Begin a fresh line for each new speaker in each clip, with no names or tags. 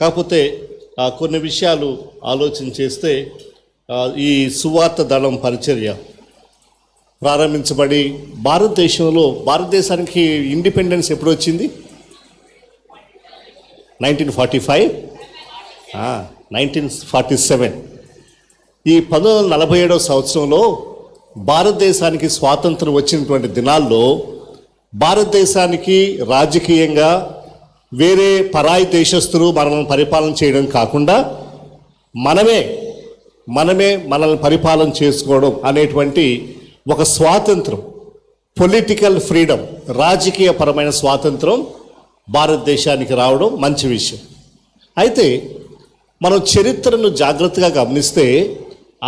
కాకపోతే కొన్ని విషయాలు ఆలోచన చేస్తే ఈ సువార్త దళం పరిచర్య ప్రారంభించబడి భారతదేశానికి ఇండిపెండెన్స్ ఎప్పుడు వచ్చింది? 1945, 1947. ఈ 1947వ సంవత్సరంలో భారతదేశానికి స్వాతంత్రం వచ్చినటువంటి దినాల్లో భారతదేశానికి రాజకీయంగా వేరే పరాయి దేశస్తులు మనల్ని పరిపాలన చేయడం కాకుండా మనల్ని పరిపాలన చేసుకోవడం అనేటువంటి ఒక స్వాతంత్రం, పొలిటికల్ ఫ్రీడమ్, రాజకీయపరమైన స్వాతంత్రం భారతదేశానికి రావడం మంచి విషయం. అయితే మనం చరిత్రను జాగ్రత్తగా గమనిస్తే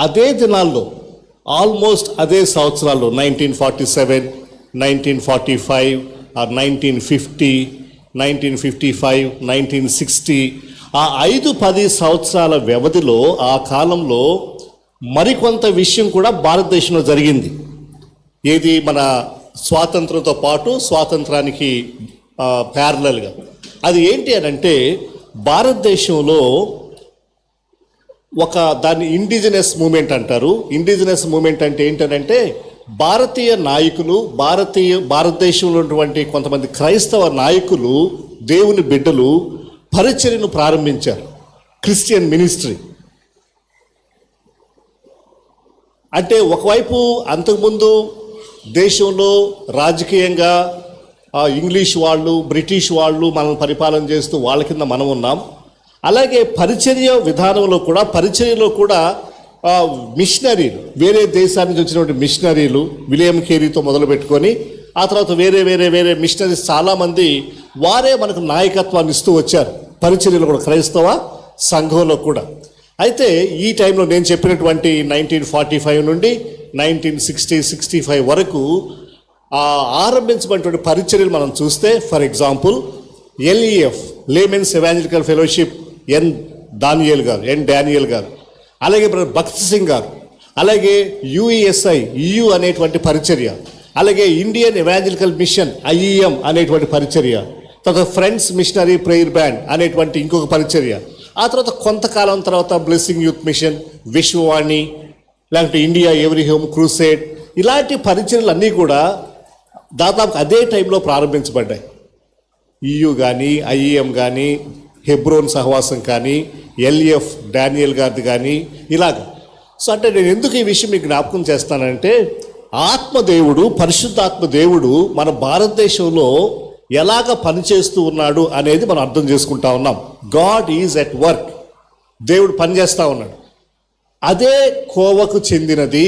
అదే దినాల్లో ఆల్మోస్ట్ అదే సంవత్సరాల్లో 1947, 1945 ఆర్ 1950, 1955, 1960 ఆ 5-10 సంవత్సరాల వ్యవధిలో ఆ కాలంలో మరికొంత విషయం కూడా భారతదేశంలో జరిగింది. ఏది మన స్వాతంత్రంతో పాటు స్వాతంత్రానికి ప్యారలల్గా. అది ఏంటి అని అంటే భారతదేశంలో దాన్ని ఇండిజినస్ మూమెంట్ అంటారు. ఇండిజినస్ మూమెంట్ అంటే ఏంటంటే భారతీయ నాయకులు, భారతదేశంలో ఉన్నటువంటి కొంతమంది క్రైస్తవ నాయకులు, దేవుని బిడ్డలు పరిచర్యను ప్రారంభించారు. క్రిస్టియన్ మినిస్ట్రీ అంటే ఒకవైపు అంతకుముందు దేశంలో రాజకీయంగా ఇంగ్లీష్ వాళ్ళు, బ్రిటిష్ వాళ్ళు మనల్ని పరిపాలన చేస్తూ వాళ్ళ కింద మనం ఉన్నాం. అలాగే పరిచర్యలో కూడా మిషనరీలు, వేరే దేశానికి వచ్చినటువంటి మిషనరీలు, విలియం కేరీతో మొదలు పెట్టుకొని ఆ తర్వాత వేరే మిషనరీస్ చాలామంది వారే మనకు నాయకత్వాన్ని ఇస్తూ వచ్చారు పరిచర్యలో కూడా, క్రైస్తవ సంఘంలో కూడా. అయితే ఈ టైంలో నేను చెప్పినటువంటి 1945 నుండి 1960-65 వరకు ఆరంభించబడినటువంటి పరిచర్యలు మనం చూస్తే, for example LEF, Laymen's Evangelical Fellowship, N Daniel గారు, అలాగే భక్త్ సింగ్ గారు, అలాగే UESI, EU అనేటువంటి పరిచర్య, అలాగే ఇండియన్ ఎవాంజలికల్ మిషన్ IEM అనేటువంటి పరిచర్య, తర్వాత ఫ్రెండ్స్ మిషనరీ ప్రేయర్ బ్యాండ్ అనేటువంటి ఇంకొక పరిచర్య, ఆ తర్వాత కొంతకాలం తర్వాత బ్లెస్సింగ్ యూత్ మిషన్, విశ్వవాణి, లేకపోతే ఇండియా ఎవరీ హోమ్ క్రూసేడ్, ఇలాంటి పరిచర్యలన్నీ కూడా దాదాపు అదే టైంలో ప్రారంభించబడ్డాయి. EU కానీ, IEM కానీ, హెబ్రోన్ సహవాసం కానీ, LEF డానియల్ గారిది కానీ, ఇలాగ. సో అంటే నేను ఎందుకు ఈ విషయం మీకు జ్ఞాపకం చేస్తానంటే, ఆత్మదేవుడు, పరిశుద్ధాత్మ దేవుడు మన భారతదేశంలో ఎలాగ పనిచేస్తూ ఉన్నాడు అనేది మనం అర్థం చేసుకుంటా ఉన్నాం. గాడ్ ఈజ్ ఎట్ వర్క్, దేవుడు పనిచేస్తూ ఉన్నాడు. అదే కోవకు చెందినది,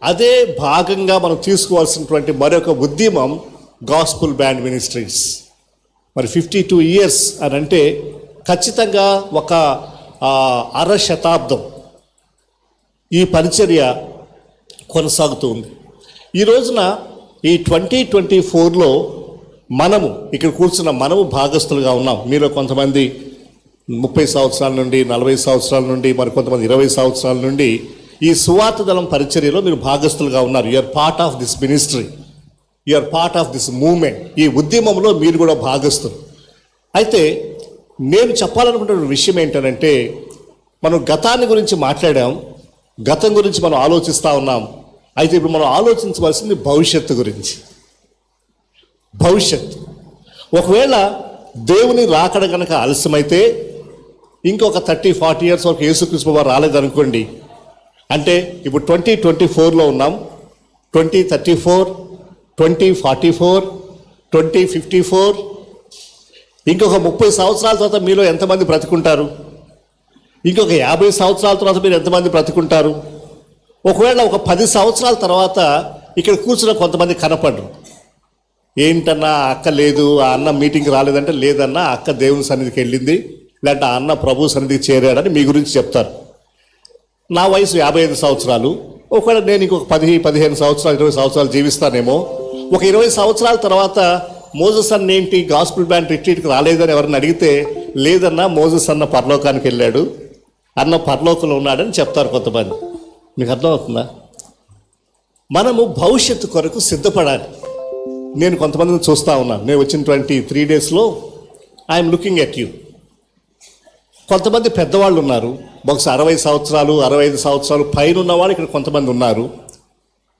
అదే భాగంగా మనం తీసుకోవాల్సినటువంటి మరొక ఉద్యమం గాస్పుల్ బ్యాండ్ మినిస్ట్రీస్. మరి 52 years అని అంటే ఖచ్చితంగా ఒక అర శతాబ్దం ఈ పరిచర్య కొనసాగుతూ ఉంది. ఈ రోజున ఈ 2024లో మనము ఇక్కడ కూర్చున్న భాగస్తులుగా ఉన్నాం. మీలో కొంతమంది 30 సంవత్సరాల నుండి, 40 సంవత్సరాల నుండి, మరి కొంతమంది 20 సంవత్సరాల నుండి ఈ సువార్త దళం పరిచర్యలో మీరు భాగస్తులుగా ఉన్నారు. You are part of this ministry, you are part of this movement. ఈ ఉద్యమంలో మీరు కూడా భాగస్తులు. అయితే నేను చెప్పాలనుకుంటున్న విషయం ఏంటంటే, మనం గతాన్ని గురించి మాట్లాడాం, గతం గురించి మనం ఆలోచిస్తూ ఉన్నాం. అయితే ఇప్పుడు మనం ఆలోచించవలసింది భవిష్యత్తు గురించి. భవిష్యత్తు ఒకవేళ దేవుని రాకడ కనుక ఆలస్యమైతే ఇంకొక 30-40 years వరకు యేసుక్రీస్తు వారు రాలేదనుకోండి, అంటే ఇప్పుడు 2024లో ఉన్నాం, 2034, 2044, 2054, ఇంకొక 30 సంవత్సరాల తర్వాత మీలో ఎంతమంది బ్రతుకుంటారు? ఇంకొక 50 సంవత్సరాల తర్వాత మీరు ఎంతమంది బ్రతుకుంటారు? ఒకవేళ ఒక 10 సంవత్సరాల తర్వాత ఇక్కడ కూర్చున్న కొంతమంది కనపడరు. ఏంటన్నా అక్క లేదు, ఆ అన్న మీటింగ్కి రాలేదంటే, లేదన్నా అక్క దేవుని సన్నిధికి వెళ్ళింది, లేదంటే ఆ అన్న ప్రభు సన్నిధికి చేరాడని మీ గురించి చెప్తారు. నా వయసు 55 సంవత్సరాలు. ఒకవేళ నేను ఇంకొక 10-15 సంవత్సరాలు, 20 సంవత్సరాలు జీవిస్తానేమో. ఒక 20 సంవత్సరాల తర్వాత మోజెస్ అన్న ఏంటి గాస్పుల్ బ్యాండ్ రిట్రీట్కి రాలేదని ఎవరిని అడిగితే, లేదన్నా మోజెస్ అన్న పరలోకానికి వెళ్ళాడు, అన్న పరలోకంలో ఉన్నాడని చెప్తారు కొంతమంది. మీకు అర్థమవుతుందా? మనము భవిష్యత్తు కొరకు సిద్ధపడాలి. నేను కొంతమందిని చూస్తూ ఉన్నాను. నేను వచ్చిన 23 daysలో ఐఎమ్ లుకింగ్ ఎట్ యూ. కొంతమంది పెద్దవాళ్ళు ఉన్నారు, బహుశా 60 సంవత్సరాలు 65 సంవత్సరాలు పైన ఉన్నవాళ్ళు ఇక్కడ కొంతమంది ఉన్నారు.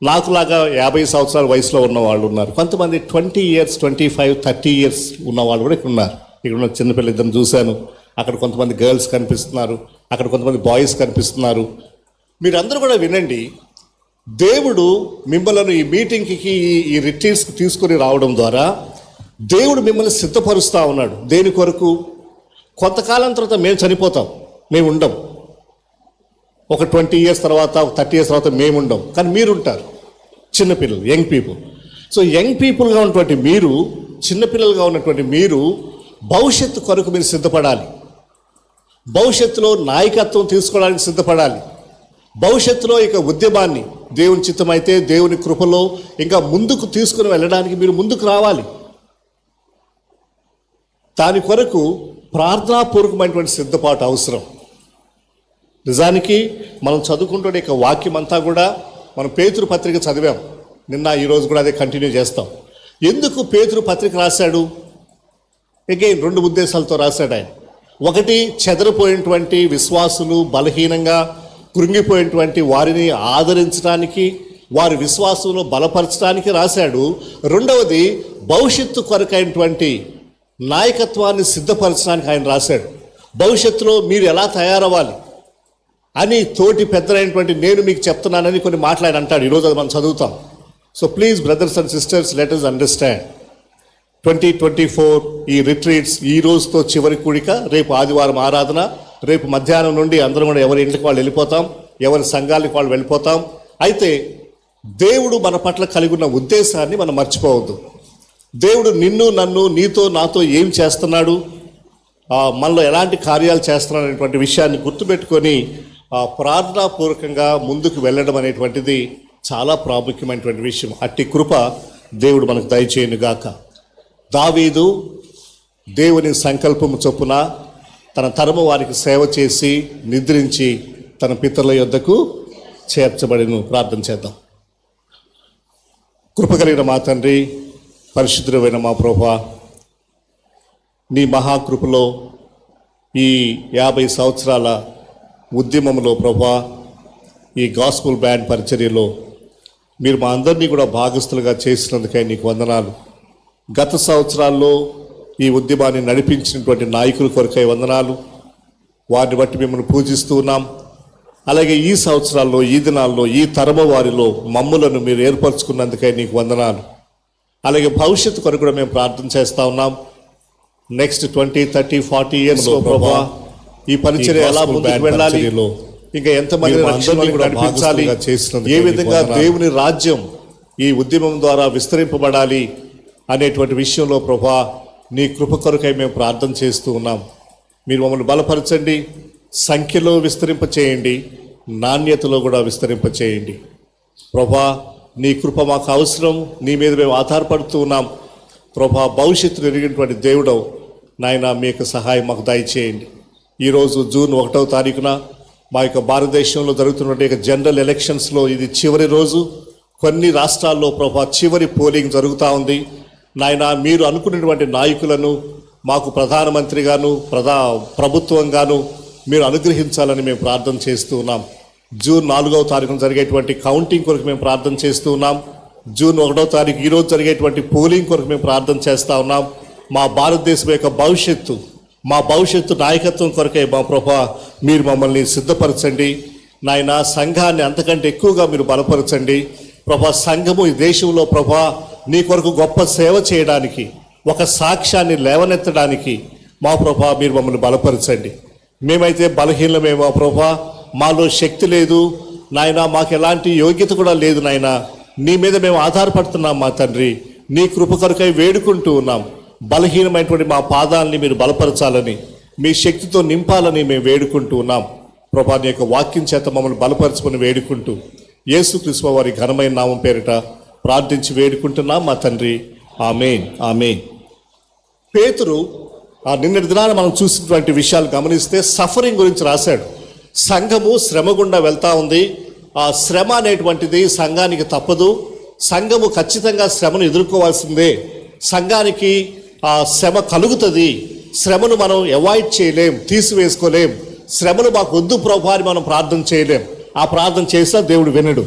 నాకులాగా 50 సంవత్సరాల వయసులో ఉన్న వాళ్ళు ఉన్నారు. కొంతమంది 20 years 25 30 years ఉన్నవాళ్ళు కూడా ఇక్కడ ఉన్నారు. ఇక్కడ ఉన్న చిన్నపిల్లలు ఇద్దరు చూశాను. అక్కడ కొంతమంది గర్ల్స్ కనిపిస్తున్నారు, అక్కడ కొంతమంది బాయ్స్ కనిపిస్తున్నారు. మీరందరూ కూడా వినండి. దేవుడు మిమ్మల్ని ఈ మీటింగ్కి ఈ రిట్రీట్స్కి తీసుకొని రావడం ద్వారా దేవుడు మిమ్మల్ని సిద్ధపరుస్తూ ఉన్నాడు. దేని కొరకు? కొంతకాలం తర్వాత మేము చనిపోతాం, మేము ఉండం. ఒక 20 years తర్వాత 30 years తర్వాత మేము ఉండం, కానీ మీరు ఉంటారు. చిన్నపిల్లలు, యంగ్ పీపుల్. సో యంగ్ పీపుల్గా ఉన్నటువంటి మీరు, చిన్నపిల్లలుగా ఉన్నటువంటి మీరు భవిష్యత్తు కొరకు మీరు సిద్ధపడాలి. భవిష్యత్తులో నాయకత్వం తీసుకోవడానికి సిద్ధపడాలి. భవిష్యత్తులో ఇక ఉద్యమాన్ని దేవుని చిత్తమైతే దేవుని కృపలో ఇంకా ముందుకు తీసుకుని వెళ్ళడానికి మీరు ముందుకు రావాలి. దాని కొరకు ప్రార్థనాపూర్వకమైనటువంటి సిద్ధపాటు అవసరం. నిజానికి మనం చదువుకుంటున్న ఇక వాక్యం అంతా కూడా మనం పేతురు పత్రిక చదివాం. నిన్న ఈరోజు కూడా అదే కంటిన్యూ చేస్తాం. ఎందుకు పేతురు పత్రిక రాశాడు? అగైన్ 2 ఉద్దేశాలతో రాశాడు ఆయన. ఒకటి, చెదరిపోయినటువంటి విశ్వాసులు, బలహీనంగా కృంగిపోయినటువంటి వారిని ఆదరించడానికి, వారి విశ్వాసంలో బలపరచడానికి రాశాడు. రెండవది, భవిష్యత్తు కొరకైనటువంటి నాయకత్వాన్ని సిద్ధపరచడానికి ఆయన రాశాడు. భవిష్యత్తులో మీరు ఎలా తయారవ్వాలి అని తోటి పెద్దలైనటువంటి నేను మీకు చెప్తున్నానని కొన్ని మాటలు అంటాడు. ఈరోజు అది మనం చదువుతాం. So please brothers and sisters, let us understand 2024 ఈ రిట్రీట్స్ ఈ రోజుతో చివరి కూడిక. రేపు ఆదివారం ఆరాధన. రేపు మధ్యాహ్నం నుండి అందరం కూడా ఎవరి ఇంటికి వాళ్ళు వెళ్ళిపోతాం, ఎవరి సంఘాలకు వాళ్ళు వెళ్ళిపోతాం. అయితే దేవుడు మన పట్ల కలిగి ఉన్న ఉద్దేశాన్ని మనం మర్చిపోవద్దు. దేవుడు నిన్ను, నన్ను, నీతో, నాతో ఏం చేస్తున్నాడు, మనలో ఎలాంటి కార్యాలు చేస్తున్నాడు అనేటువంటి విషయాన్ని గుర్తుపెట్టుకొని ప్రార్థనాపూర్వకంగా ముందుకు వెళ్ళడం అనేటువంటిది చాలా ప్రాముఖ్యమైనటువంటి విషయం. అట్టి కృప దేవుడు మనకు దయచేయునుగాక. దావీదు దేవుని సంకల్పము చొప్పున తన తరము వారికి సేవ చేసి నిద్రించి తన పితరుల యొద్దకు చేర్చబడిను. ప్రార్థన చేద్దాం. కృప కలిగిన మా తండ్రి, పరిశుద్ధుడైన మా ప్రభువా, నీ మహాకృపలో ఈ 50 సంవత్సరాల ఉద్యమంలో ప్రభువా, ఈ గాస్పుల్ బ్యాండ్ పరిచర్యలో మీరు మా అందరినీ కూడా భాగస్థులుగా చేసినందుకై నీకు వందనాలు. గత సంవత్సరాల్లో ఈ ఉద్యమాన్ని నడిపించినటువంటి నాయకుల కొరకై వందనాలు. వారిని బట్టి మిమ్మల్ని పూజిస్తూ ఉన్నాం. అలాగే ఈ సంవత్సరాల్లో, ఈ దినాల్లో, ఈ తరమ వారిలో మమ్ములను మీరు ఏర్పరచుకున్నందుకై నీకు వందనాలు. అలాగే భవిష్యత్తు కొరకు కూడా మేము ప్రార్థన చేస్తూ ఉన్నాం. నెక్స్ట్ 20, 30, 40 years ప్రభా ఈ పరిచర్య ఎలా ముందుకు వెళ్ళాలి, ఇంకా ఎంతమంది నడిపించాలి, ఏ విధంగా దేవుని రాజ్యం ఈ ఉద్యమం ద్వారా విస్తరింపబడాలి అనేటువంటి విషయంలో ప్రభా నీ కృప కొరకై మేము ప్రార్థన చేస్తూ ఉన్నాం. మీరు మమ్మల్ని బలపరచండి, సంఖ్యలో విస్తరింపచేయండి, నాణ్యతలో కూడా విస్తరింపచేయండి. ప్రభా నీ కృప మాకు అవసరం, నీ మీద మేము ఆధారపడుతూ ఉన్నాం. ప్రభా భవిష్యత్తును ఎరిగినటువంటి దేవుడవు నాయన, మీ యొక్క సహాయం మాకు దయచేయండి. ఈరోజు జూన్ 1వ తారీఖున మా యొక్క భారతదేశంలో జరుగుతున్నటువంటి జనరల్ ఎలక్షన్స్లో ఇది చివరి రోజు. కొన్ని రాష్ట్రాల్లో ప్రభా చివరి పోలింగ్ జరుగుతూ ఉంది. నాయన, మీరు అనుకున్నటువంటి నాయకులను మాకు ప్రధానమంత్రిగాను ప్రభుత్వంగాను మీరు అనుగ్రహించాలని మేము ప్రార్థన చేస్తూ ఉన్నాం. జూన్ 4వ తారీఖున జరిగేటువంటి కౌంటింగ్ కొరకు మేము ప్రార్థన చేస్తూ ఉన్నాం. జూన్ 1వ తారీఖు ఈరోజు జరిగేటువంటి పోలింగ్ కొరకు మేము ప్రార్థన చేస్తూ ఉన్నాం. మా భారతదేశం యొక్క భవిష్యత్తు, మా భవిష్యత్తు నాయకత్వం కొరకే మా ప్రభా మీరు మమ్మల్ని సిద్ధపరచండి. నాయన, సంఘాన్ని అంతకంటే ఎక్కువగా మీరు బలపరచండి ప్రభా. సంఘము ఈ దేశంలో ప్రభా నీ కొరకు గొప్ప సేవ చేయడానికి, ఒక సాక్ష్యాన్ని లేవనెత్తడానికి మా ప్రభా మీరు మమ్మల్ని బలపరచండి. మేమైతే బలహీనమేమో ప్రభా, మాలో శక్తి లేదు నాయన, మాకు ఎలాంటి యోగ్యత కూడా లేదు నాయన. నీ మీద మేము ఆధారపడుతున్నాం మా తండ్రి. నీ కృప కొరకై వేడుకుంటూ ఉన్నాం. బలహీనమైనటువంటి మా పాదాలని మీరు బలపరచాలని, మీ శక్తితో నింపాలని మేము వేడుకుంటూ ఉన్నాం ప్రభా. నీ యొక్క వాక్యం చేత మమ్మల్ని బలపరచుకొని వేడుకుంటూ యేసుక్రీస్తు వారి ఘనమైన నామం పేరిట ప్రార్థించి వేడుకుంటున్నాం మా తండ్రి. ఆమేన్, ఆమేన్. పేతురు నిన్నటి దినాన మనం చూసినటువంటి విషయాలు గమనిస్తే సఫరింగ్ గురించి రాశాడు. సంఘము శ్రమ గుండా వెళ్తూ ఉంది. ఆ శ్రమ అనేటువంటిది సంఘానికి తప్పదు. సంఘము ఖచ్చితంగా శ్రమను ఎదుర్కోవాల్సిందే. సంఘానికి ఆ శ్రమ కలుగుతుంది. శ్రమను మనం అవాయిడ్ చేయలేం, తీసివేసుకోలేం. శ్రమను మాకు వద్దు ప్రభా అని మనం ప్రార్థన చేయలేం. ఆ ప్రార్థన చేసినా దేవుడు వినడు.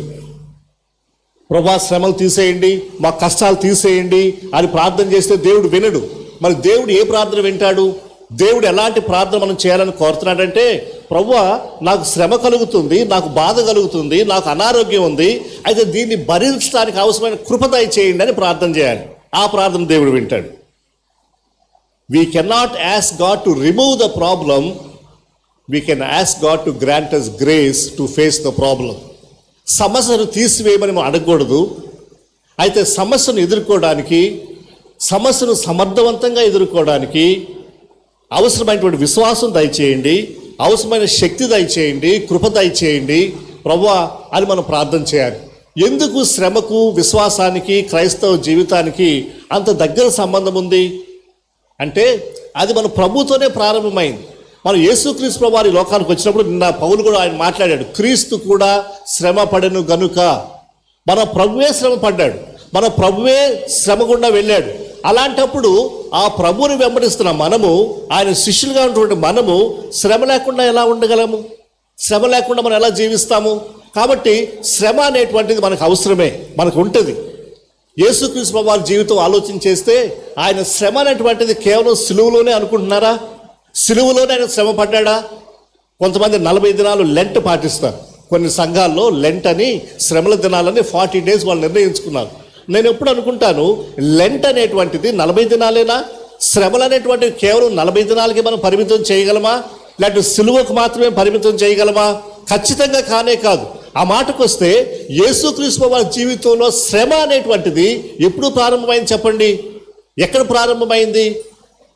ప్రభా శ్రమలు తీసేయండి, మా కష్టాలు తీసేయండి అని ప్రార్థన చేస్తే దేవుడు వినడు. మరి దేవుడు ఏ ప్రార్థన వింటాడు? దేవుడు ఎలాంటి ప్రార్థన మనం చేయాలని కోరుతున్నాడంటే, ప్రభువా నాకు శ్రమ కలుగుతుంది, నాకు బాధ కలుగుతుంది, నాకు అనారోగ్యం ఉంది, అయితే దీన్ని భరించడానికి అవసరమైన కృప దయచేయండి అని ప్రార్థన చేయాలి. ఆ ప్రార్థన దేవుడు వింటాడు. We cannot ask God to remove the problem. We can ask God to grant us grace to face the problem. సమస్యను తీసివేయమని మనం అడగకూడదు. అయితే సమస్యను ఎదుర్కోవడానికి, సమస్యను సమర్థవంతంగా ఎదుర్కోవడానికి అవసరమైనటువంటి విశ్వాసం దయచేయండి, అవసరమైన శక్తి దయచేయండి, కృప దయచేయండి ప్రభువా అని మనం ప్రార్థన చేయాలి. ఎందుకు శ్రమకు, విశ్వాసానికి, క్రైస్తవ జీవితానికి అంత దగ్గర సంబంధం ఉంది అంటే, అది మన ప్రభుతోనే ప్రారంభమైంది. మనం యేసుక్రీస్తు ప్రభు వారి లోకానికి వచ్చినప్పుడు నిన్న పౌలు కూడా ఆయన మాట్లాడాడు, క్రీస్తు కూడా శ్రమ పడెను గనుక. మన ప్రభువే శ్రమ పడ్డాడు, మన ప్రభువే శ్రమ గుండా వెళ్ళాడు. అలాంటప్పుడు ఆ ప్రభువుని వెంబడిస్తున్న మనము, ఆయన శిష్యులుగా ఉన్నటువంటి మనము శ్రమ లేకుండా ఎలా ఉండగలము? శ్రమ లేకుండా మనం ఎలా జీవిస్తాము? కాబట్టి శ్రమ అనేటువంటిది మనకు అవసరమే, మనకు ఉంటుంది. యేసుక్రీస్తు ప్రభు వారి జీవితం ఆలోచన చేస్తే ఆయన శ్రమ అనేటువంటిది కేవలం సిలువలోనే అనుకుంటున్నారా? సిలువలోనే ఆయన శ్రమ పడ్డాడా? కొంతమంది 40 దినాలు లెంట్ పాటిస్తారు. కొన్ని సంఘాల్లో లెంట్ అని, శ్రమల దినాలని 40 days వాళ్ళు నిర్ణయించుకున్నారు. నేను ఎప్పుడు అనుకుంటాను, లెంట్ అనేటువంటిది 40 దినాలేనా? శ్రమలు అనేటువంటివి కేవలం 40 దినాలకి మనం పరిమితం చేయగలమా? లేకపోతే సిలువకు మాత్రమే పరిమితం చేయగలమా? ఖచ్చితంగా కానే కాదు. ఆ మాటకు వస్తే యేసుక్రీస్తు వారి జీవితంలో శ్రమ అనేటువంటిది ఎప్పుడు ప్రారంభమైంది చెప్పండి? ఎక్కడ ప్రారంభమైంది?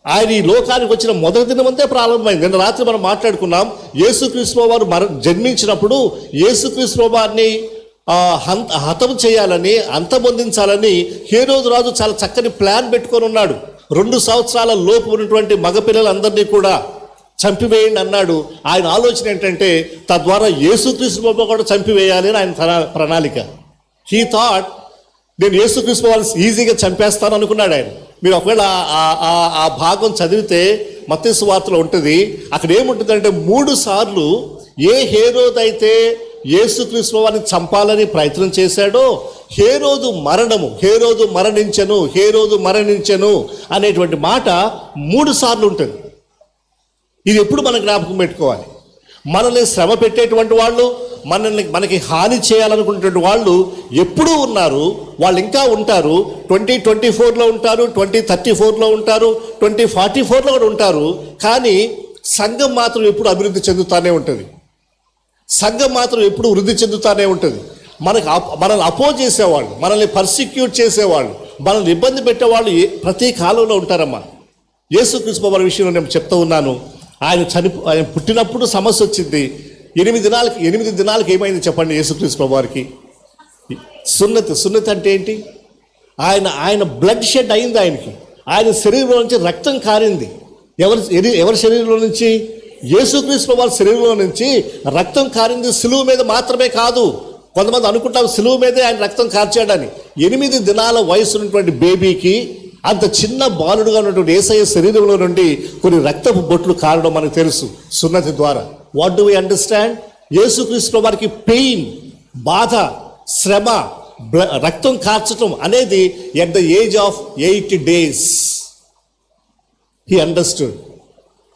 ఆయన ఈ లోకానికి వచ్చిన మొదటి దినమంతే ప్రారంభమైంది. నిన్న రాత్రి మనం మాట్లాడుకున్నాం, యేసుక్రీస్తు వారు జన్మించినప్పుడు యేసుక్రీస్తు వారిని హతం చేయాలని, అంతమొందించాలని హేరోదు రాజు చాలా చక్కని ప్లాన్ పెట్టుకొని ఉన్నాడు. 2 సంవత్సరాల లోపు ఉన్నటువంటి మగపిల్లలందరినీ కూడా చంపివేయండి అన్నాడు. ఆయన ఆలోచన ఏంటంటే, తద్వారా యేసుక్రీస్తు బాబు కూడా చంపివేయాలి అని ఆయన ప్రణాళిక. హీ థాట్, నేను యేసుక్రీస్తు వాళ్ళని ఈజీగా చంపేస్తాను అనుకున్నాడు ఆయన. మీరు ఒకవేళ ఆ భాగం చదివితే మత్తయి సువార్తలో ఉంటుంది. అక్కడ ఏముంటుందంటే, 3 సార్లు ఏ హేరోదైతే యేసుక్రీస్తు వారిని చంపాలని ప్రయత్నం చేశాడో, హేరోదు మరణించెను అనేటువంటి మాట 3 సార్లు ఉంటుంది. ఇది ఎప్పుడు మనం జ్ఞాపకం పెట్టుకోవాలి. మనల్ని శ్రమ పెట్టేటువంటి వాళ్ళు, మనకి హాని చేయాలనుకునేటువంటి వాళ్ళు ఎప్పుడూ ఉన్నారు, వాళ్ళు ఇంకా ఉంటారు. 2024లో ఉంటారు, 2034లో ఉంటారు, 2044లో కూడా ఉంటారు. కానీ సంఘం మాత్రం ఎప్పుడు అభివృద్ధి చెందుతానే ఉంటుంది. సంఘం మాత్రం ఎప్పుడు వృద్ధి చెందుతానే ఉంటుంది. మనల్ని అపోజ్ చేసేవాళ్ళు, మనల్ని పర్సిక్యూట్ చేసేవాళ్ళు, మనల్ని ఇబ్బంది పెట్టేవాళ్ళు ప్రతి కాలంలో ఉంటారమ్మా. యేసుక్రీస్తు వారి విషయంలో నేను చెప్తూ ఉన్నాను. ఆయన పుట్టినప్పుడు సమస్య వచ్చింది. 8 దినాలకి ఏమైంది చెప్పండి? యేసుక్రీస్తు వారికి సున్నతి అంటే ఏంటి? ఆయన బ్లడ్ షెడ్ అయింది. ఆయన శరీరంలో నుంచి రక్తం కారింది. ఎవరి శరీరంలో నుంచి? యేసుక్రీస్తు వారి శరీరంలో నుంచి రక్తం కారింది. సిలువ మీద మాత్రమే కాదు. కొంతమంది అనుకుంటారు సిలువ మీదే ఆయన రక్తం కార్చాడని. 8 దినాల వయసు ఉన్నటువంటి బేబీకి, అంత చిన్న బాలుడుగా ఉన్నటువంటి యేసయ్య శరీరంలో నుండి కొన్ని రక్తపు బొట్లు కారడం మనకు తెలుసు సున్నతి ద్వారా. What do we understand? యేసుక్రీస్తు వారికి పెయిన్, బాధ, శ్రమ, రక్తం కార్చటం అనేది at the age of 8 days he understood.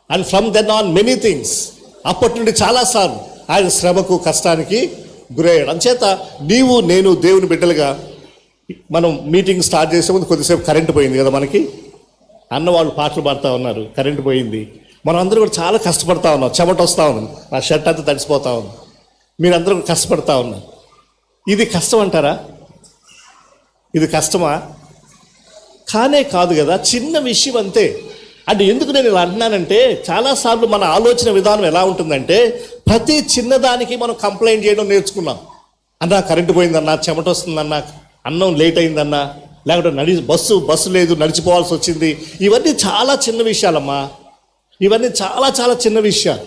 And from then on many things, అప్పటి నుండి చాలాసార్లు ఆయన శ్రమకు, కష్టానికి గురయ్యాడు. అంచేత నేను దేవుని బిడ్డలుగా, మనం మీటింగ్ స్టార్ట్ చేసే ముందు కొద్దిసేపు కరెంటు పోయింది కదా మనకి. అన్నవాళ్ళు పాటలు పాడుతూ ఉన్నారు, కరెంటు పోయింది. మనం అందరూ కూడా చాలా కష్టపడతా ఉన్నాం, చెమట వస్తూ ఉన్నాం, నా షర్ట్ అంతా తడిసిపోతా ఉంది. మీరందరూ కష్టపడతా ఉన్నారు. ఇది కష్టం అంటారా? ఇది కష్టమా? కానే కాదు కదా, చిన్న విషయం అంతే. అంటే ఎందుకు నేను ఇలా అంటున్నానంటే, చాలాసార్లు మన ఆలోచన విధానం ఎలా ఉంటుందంటే, ప్రతి చిన్నదానికి మనం కంప్లైంట్ చేయడం నేర్చుకున్నాం. అన్నా కరెంటు పోయిందన్నా, చెమట వస్తుందన్నా, అన్నం లేట్ అయిందన్నా, లేకపోతే బస్సు లేదు, నడిచిపోవాల్సి వచ్చింది. ఇవన్నీ చాలా చిన్న విషయాలమ్మా. ఇవన్నీ చాలా చాలా చిన్న విషయాలు.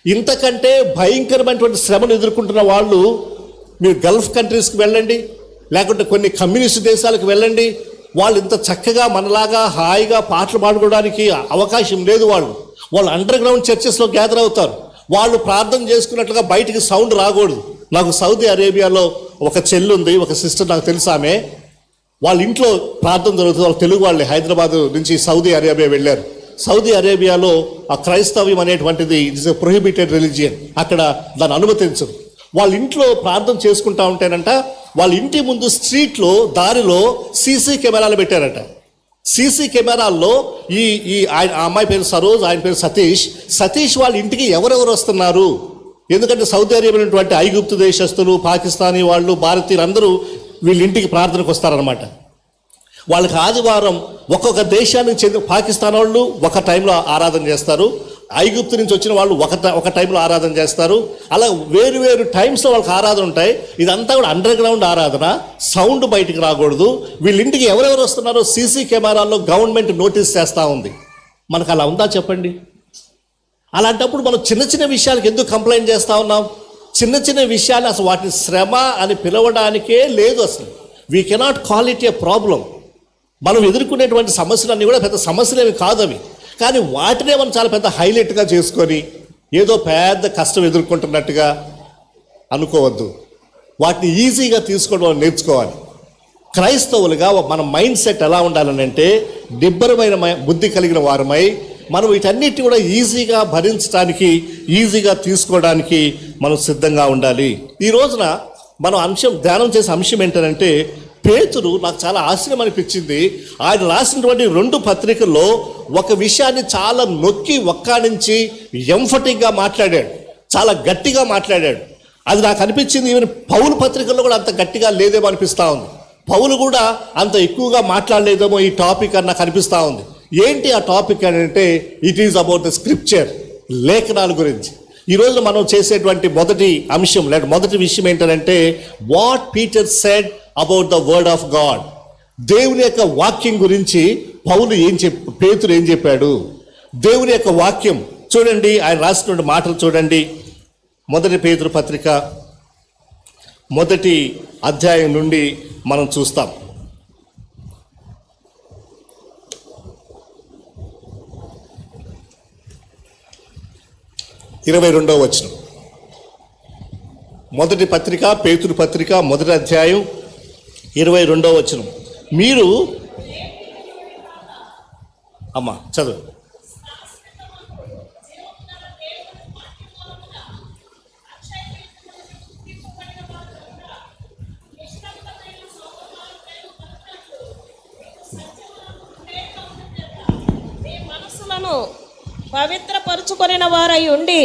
ఇంతకంటే భయంకరమైనటువంటి శ్రమను ఎదుర్కొంటున్న వాళ్ళు, మీరు గల్ఫ్ కంట్రీస్కి వెళ్ళండి, లేకుంటే కొన్ని కమ్యూనిస్ట్ దేశాలకు వెళ్ళండి, వాళ్ళు ఇంత చక్కగా మనలాగా హాయిగా పాటలు పాడుకోవడానికి అవకాశం లేదు. వాళ్ళు అండర్ గ్రౌండ్ చర్చెస్లో గ్యాదర్ అవుతారు. వాళ్ళు ప్రార్థన చేసుకున్నట్లుగా బయటికి సౌండ్ రాకూడదు. నాకు సౌదీ అరేబియాలో ఒక చెల్లి ఉంది, ఒక సిస్టర్ నాకు తెలుసు. ఆమె వాళ్ళ ఇంట్లో ప్రార్థన జరుగుతుంది. వాళ్ళు తెలుగు వాళ్ళే, హైదరాబాద్ నుంచి సౌదీ అరేబియా వెళ్ళారు. సౌదీ అరేబియాలో ఆ క్రైస్తవ్యం అనేటువంటిది ఇట్స్ ఎ ప్రొహిబిటెడ్ రిలీజియన్. అక్కడ దాన్ని అనుమతించరు. వాళ్ళ ఇంట్లో ప్రార్థన చేసుకుంటా ఉంటేనంట, వాళ్ళ ఇంటి ముందు స్ట్రీట్లో దారిలో సీసీ కెమెరాలు పెట్టారట. సీసీ కెమెరాల్లో ఆ అమ్మాయి పేరు సరోజ్, ఆయన పేరు సతీష్ వాళ్ళ ఇంటికి ఎవరెవరు వస్తున్నారు. ఎందుకంటే సౌదీ అరేబియా ఉన్నటువంటి ఐగుప్తు దేశస్తులు, పాకిస్తానీ వాళ్ళు, భారతీయులు అందరూ వీళ్ళ ఇంటికి ప్రార్థనకు వస్తారనమాట. వాళ్ళకి ఆదివారం ఒక్కొక్క దేశానికి చెందిన పాకిస్తాన్ వాళ్ళు ఒక టైంలో ఆరాధన చేస్తారు, ఐగుప్తు నుంచి వచ్చిన వాళ్ళు ఒక టైంలో ఆరాధన చేస్తారు. అలా వేరు వేరు టైమ్స్లో వాళ్ళకి ఆరాధన ఉంటాయి. ఇదంతా కూడా అండర్ గ్రౌండ్ ఆరాధన, సౌండ్ బయటికి రాకూడదు. వీళ్ళింటికి ఎవరెవరు వస్తున్నారో సీసీ కెమెరాల్లో గవర్నమెంట్ నోటీస్ చేస్తూ ఉంది. మనకు అలా ఉందా చెప్పండి? అలాంటప్పుడు మనం చిన్న చిన్న విషయాలకు ఎందుకు కంప్లైంట్ చేస్తూ ఉన్నాం? చిన్న చిన్న విషయాలు అసలు వాటిని శ్రమ అని పిలవడానికే లేదు. అసలు we cannot call it A problem. మనం ఎదుర్కొనేటువంటి సమస్యలన్నీ కూడా పెద్ద సమస్యలేమి కాదు అవి. కానీ వాటినే మనం చాలా పెద్ద హైలైట్గా చేసుకొని ఏదో పెద్ద కష్టం ఎదుర్కొంటున్నట్టుగా అనుకోవద్దు. వాటిని ఈజీగా తీసుకోవడం నేర్చుకోవాలి. క్రైస్తవులుగా మన మైండ్ సెట్ ఎలా ఉండాలని అంటే, నిబ్బరమైన బుద్ధి కలిగిన వారమై మనం వీటన్నిటి కూడా ఈజీగా భరించడానికి, ఈజీగా తీసుకోవడానికి మనం సిద్ధంగా ఉండాలి. ఈ రోజున మనం ధ్యానం చేసే అంశం ఏంటంటే, పేతురు నాకు చాలా ఆశ్చర్యం అనిపించింది. ఆయన రాసినటువంటి 2 పత్రికల్లో ఒక విషయాన్ని చాలా నొక్కి ఒక్కానించి ఎంఫటిక్గా మాట్లాడాడు, చాలా గట్టిగా మాట్లాడాడు. అది నాకు అనిపించింది ఈవెన్ పౌలు పత్రికల్లో కూడా అంత గట్టిగా లేదేమో అనిపిస్తూ ఉంది. పౌలు కూడా అంత ఎక్కువగా మాట్లాడలేదేమో ఈ టాపిక్ అని నాకు అనిపిస్తూ ఉంది. ఏంటి ఆ టాపిక్ అని అంటే, it is about the scripture, లేఖనాల గురించి. ఈరోజు మనం చేసేటువంటి మొదటి అంశం లేదా మొదటి విషయం ఏంటంటే, what Peter said about the word of God. దేవుని యొక్క వాక్యం గురించి పేతురు ఏం చెప్పాడు? దేవుని యొక్క వాక్యం చూడండి, ఆయన రాసినటువంటి మాటలు చూడండి. మొదటి పేతురు పత్రిక 1వ అధ్యాయం నుండి మనం చూస్తాం. 22వ వచనం. మొదటి పత్రిక, పేతురు పత్రిక 1వ అధ్యాయం 22వ వచనం. మీరు అమ్మా చదువు.
పవిత్రపరుచుకొనిన వారై ఉండి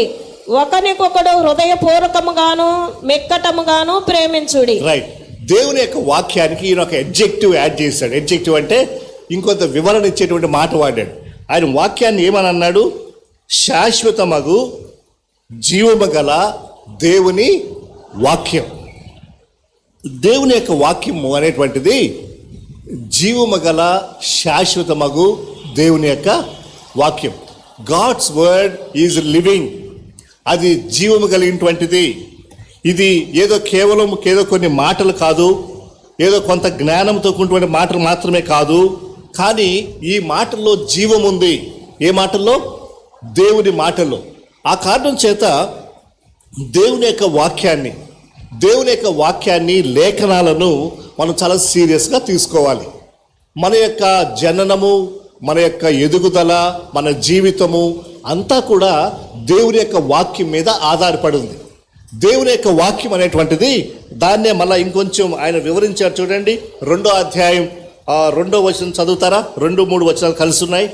ఒకరికొకడు హృదయపూర్వకముగాను మెక్కటముగాను ప్రేమించుడి.
రైట్. దేవుని యొక్క వాక్యానికి ఈయన ఒక ఎడ్జెక్టివ్ యాడ్ చేశాడు. ఎడ్జెక్టివ్ అంటే ఇంకొంత వివరణ ఇచ్చేటువంటి మాట వాడాడు. ఆయన వాక్యాన్ని ఏమని అన్నాడు? శాశ్వతమగు జీవము గల దేవుని వాక్యం. దేవుని యొక్క వాక్యము అనేటువంటిది జీవము గల శాశ్వతమగు దేవుని యొక్క వాక్యం. God's word is living. అది జీవము కలిగినటువంటిది. ఇది ఏదో కొన్ని మాటలు కాదు, ఏదో కొంత జ్ఞానంతో కూడినటువంటి మాటలు మాత్రమే కాదు. కానీ ఈ మాటల్లో జీవం ఉంది. ఏ మాటల్లో? దేవుని మాటల్లో. ఆ కారణం చేత దేవుని యొక్క వాక్యాన్ని లేఖనాలను మనం చాలా సీరియస్గా తీసుకోవాలి. మన యొక్క జననము, మన యొక్క ఎదుగుదల, మన జీవితము అంతా కూడా దేవుని యొక్క వాక్యం మీద ఆధారపడి ఉంది. దేవుని యొక్క వాక్యం అనేటువంటిది దాన్నే మళ్ళీ ఇంకొంచెం ఆయన వివరించారు. చూడండి, 2వ అధ్యాయం 2వ వచనం చదువుతారా? 2, 3 వచనాలు కలిసి ఉన్నాయి.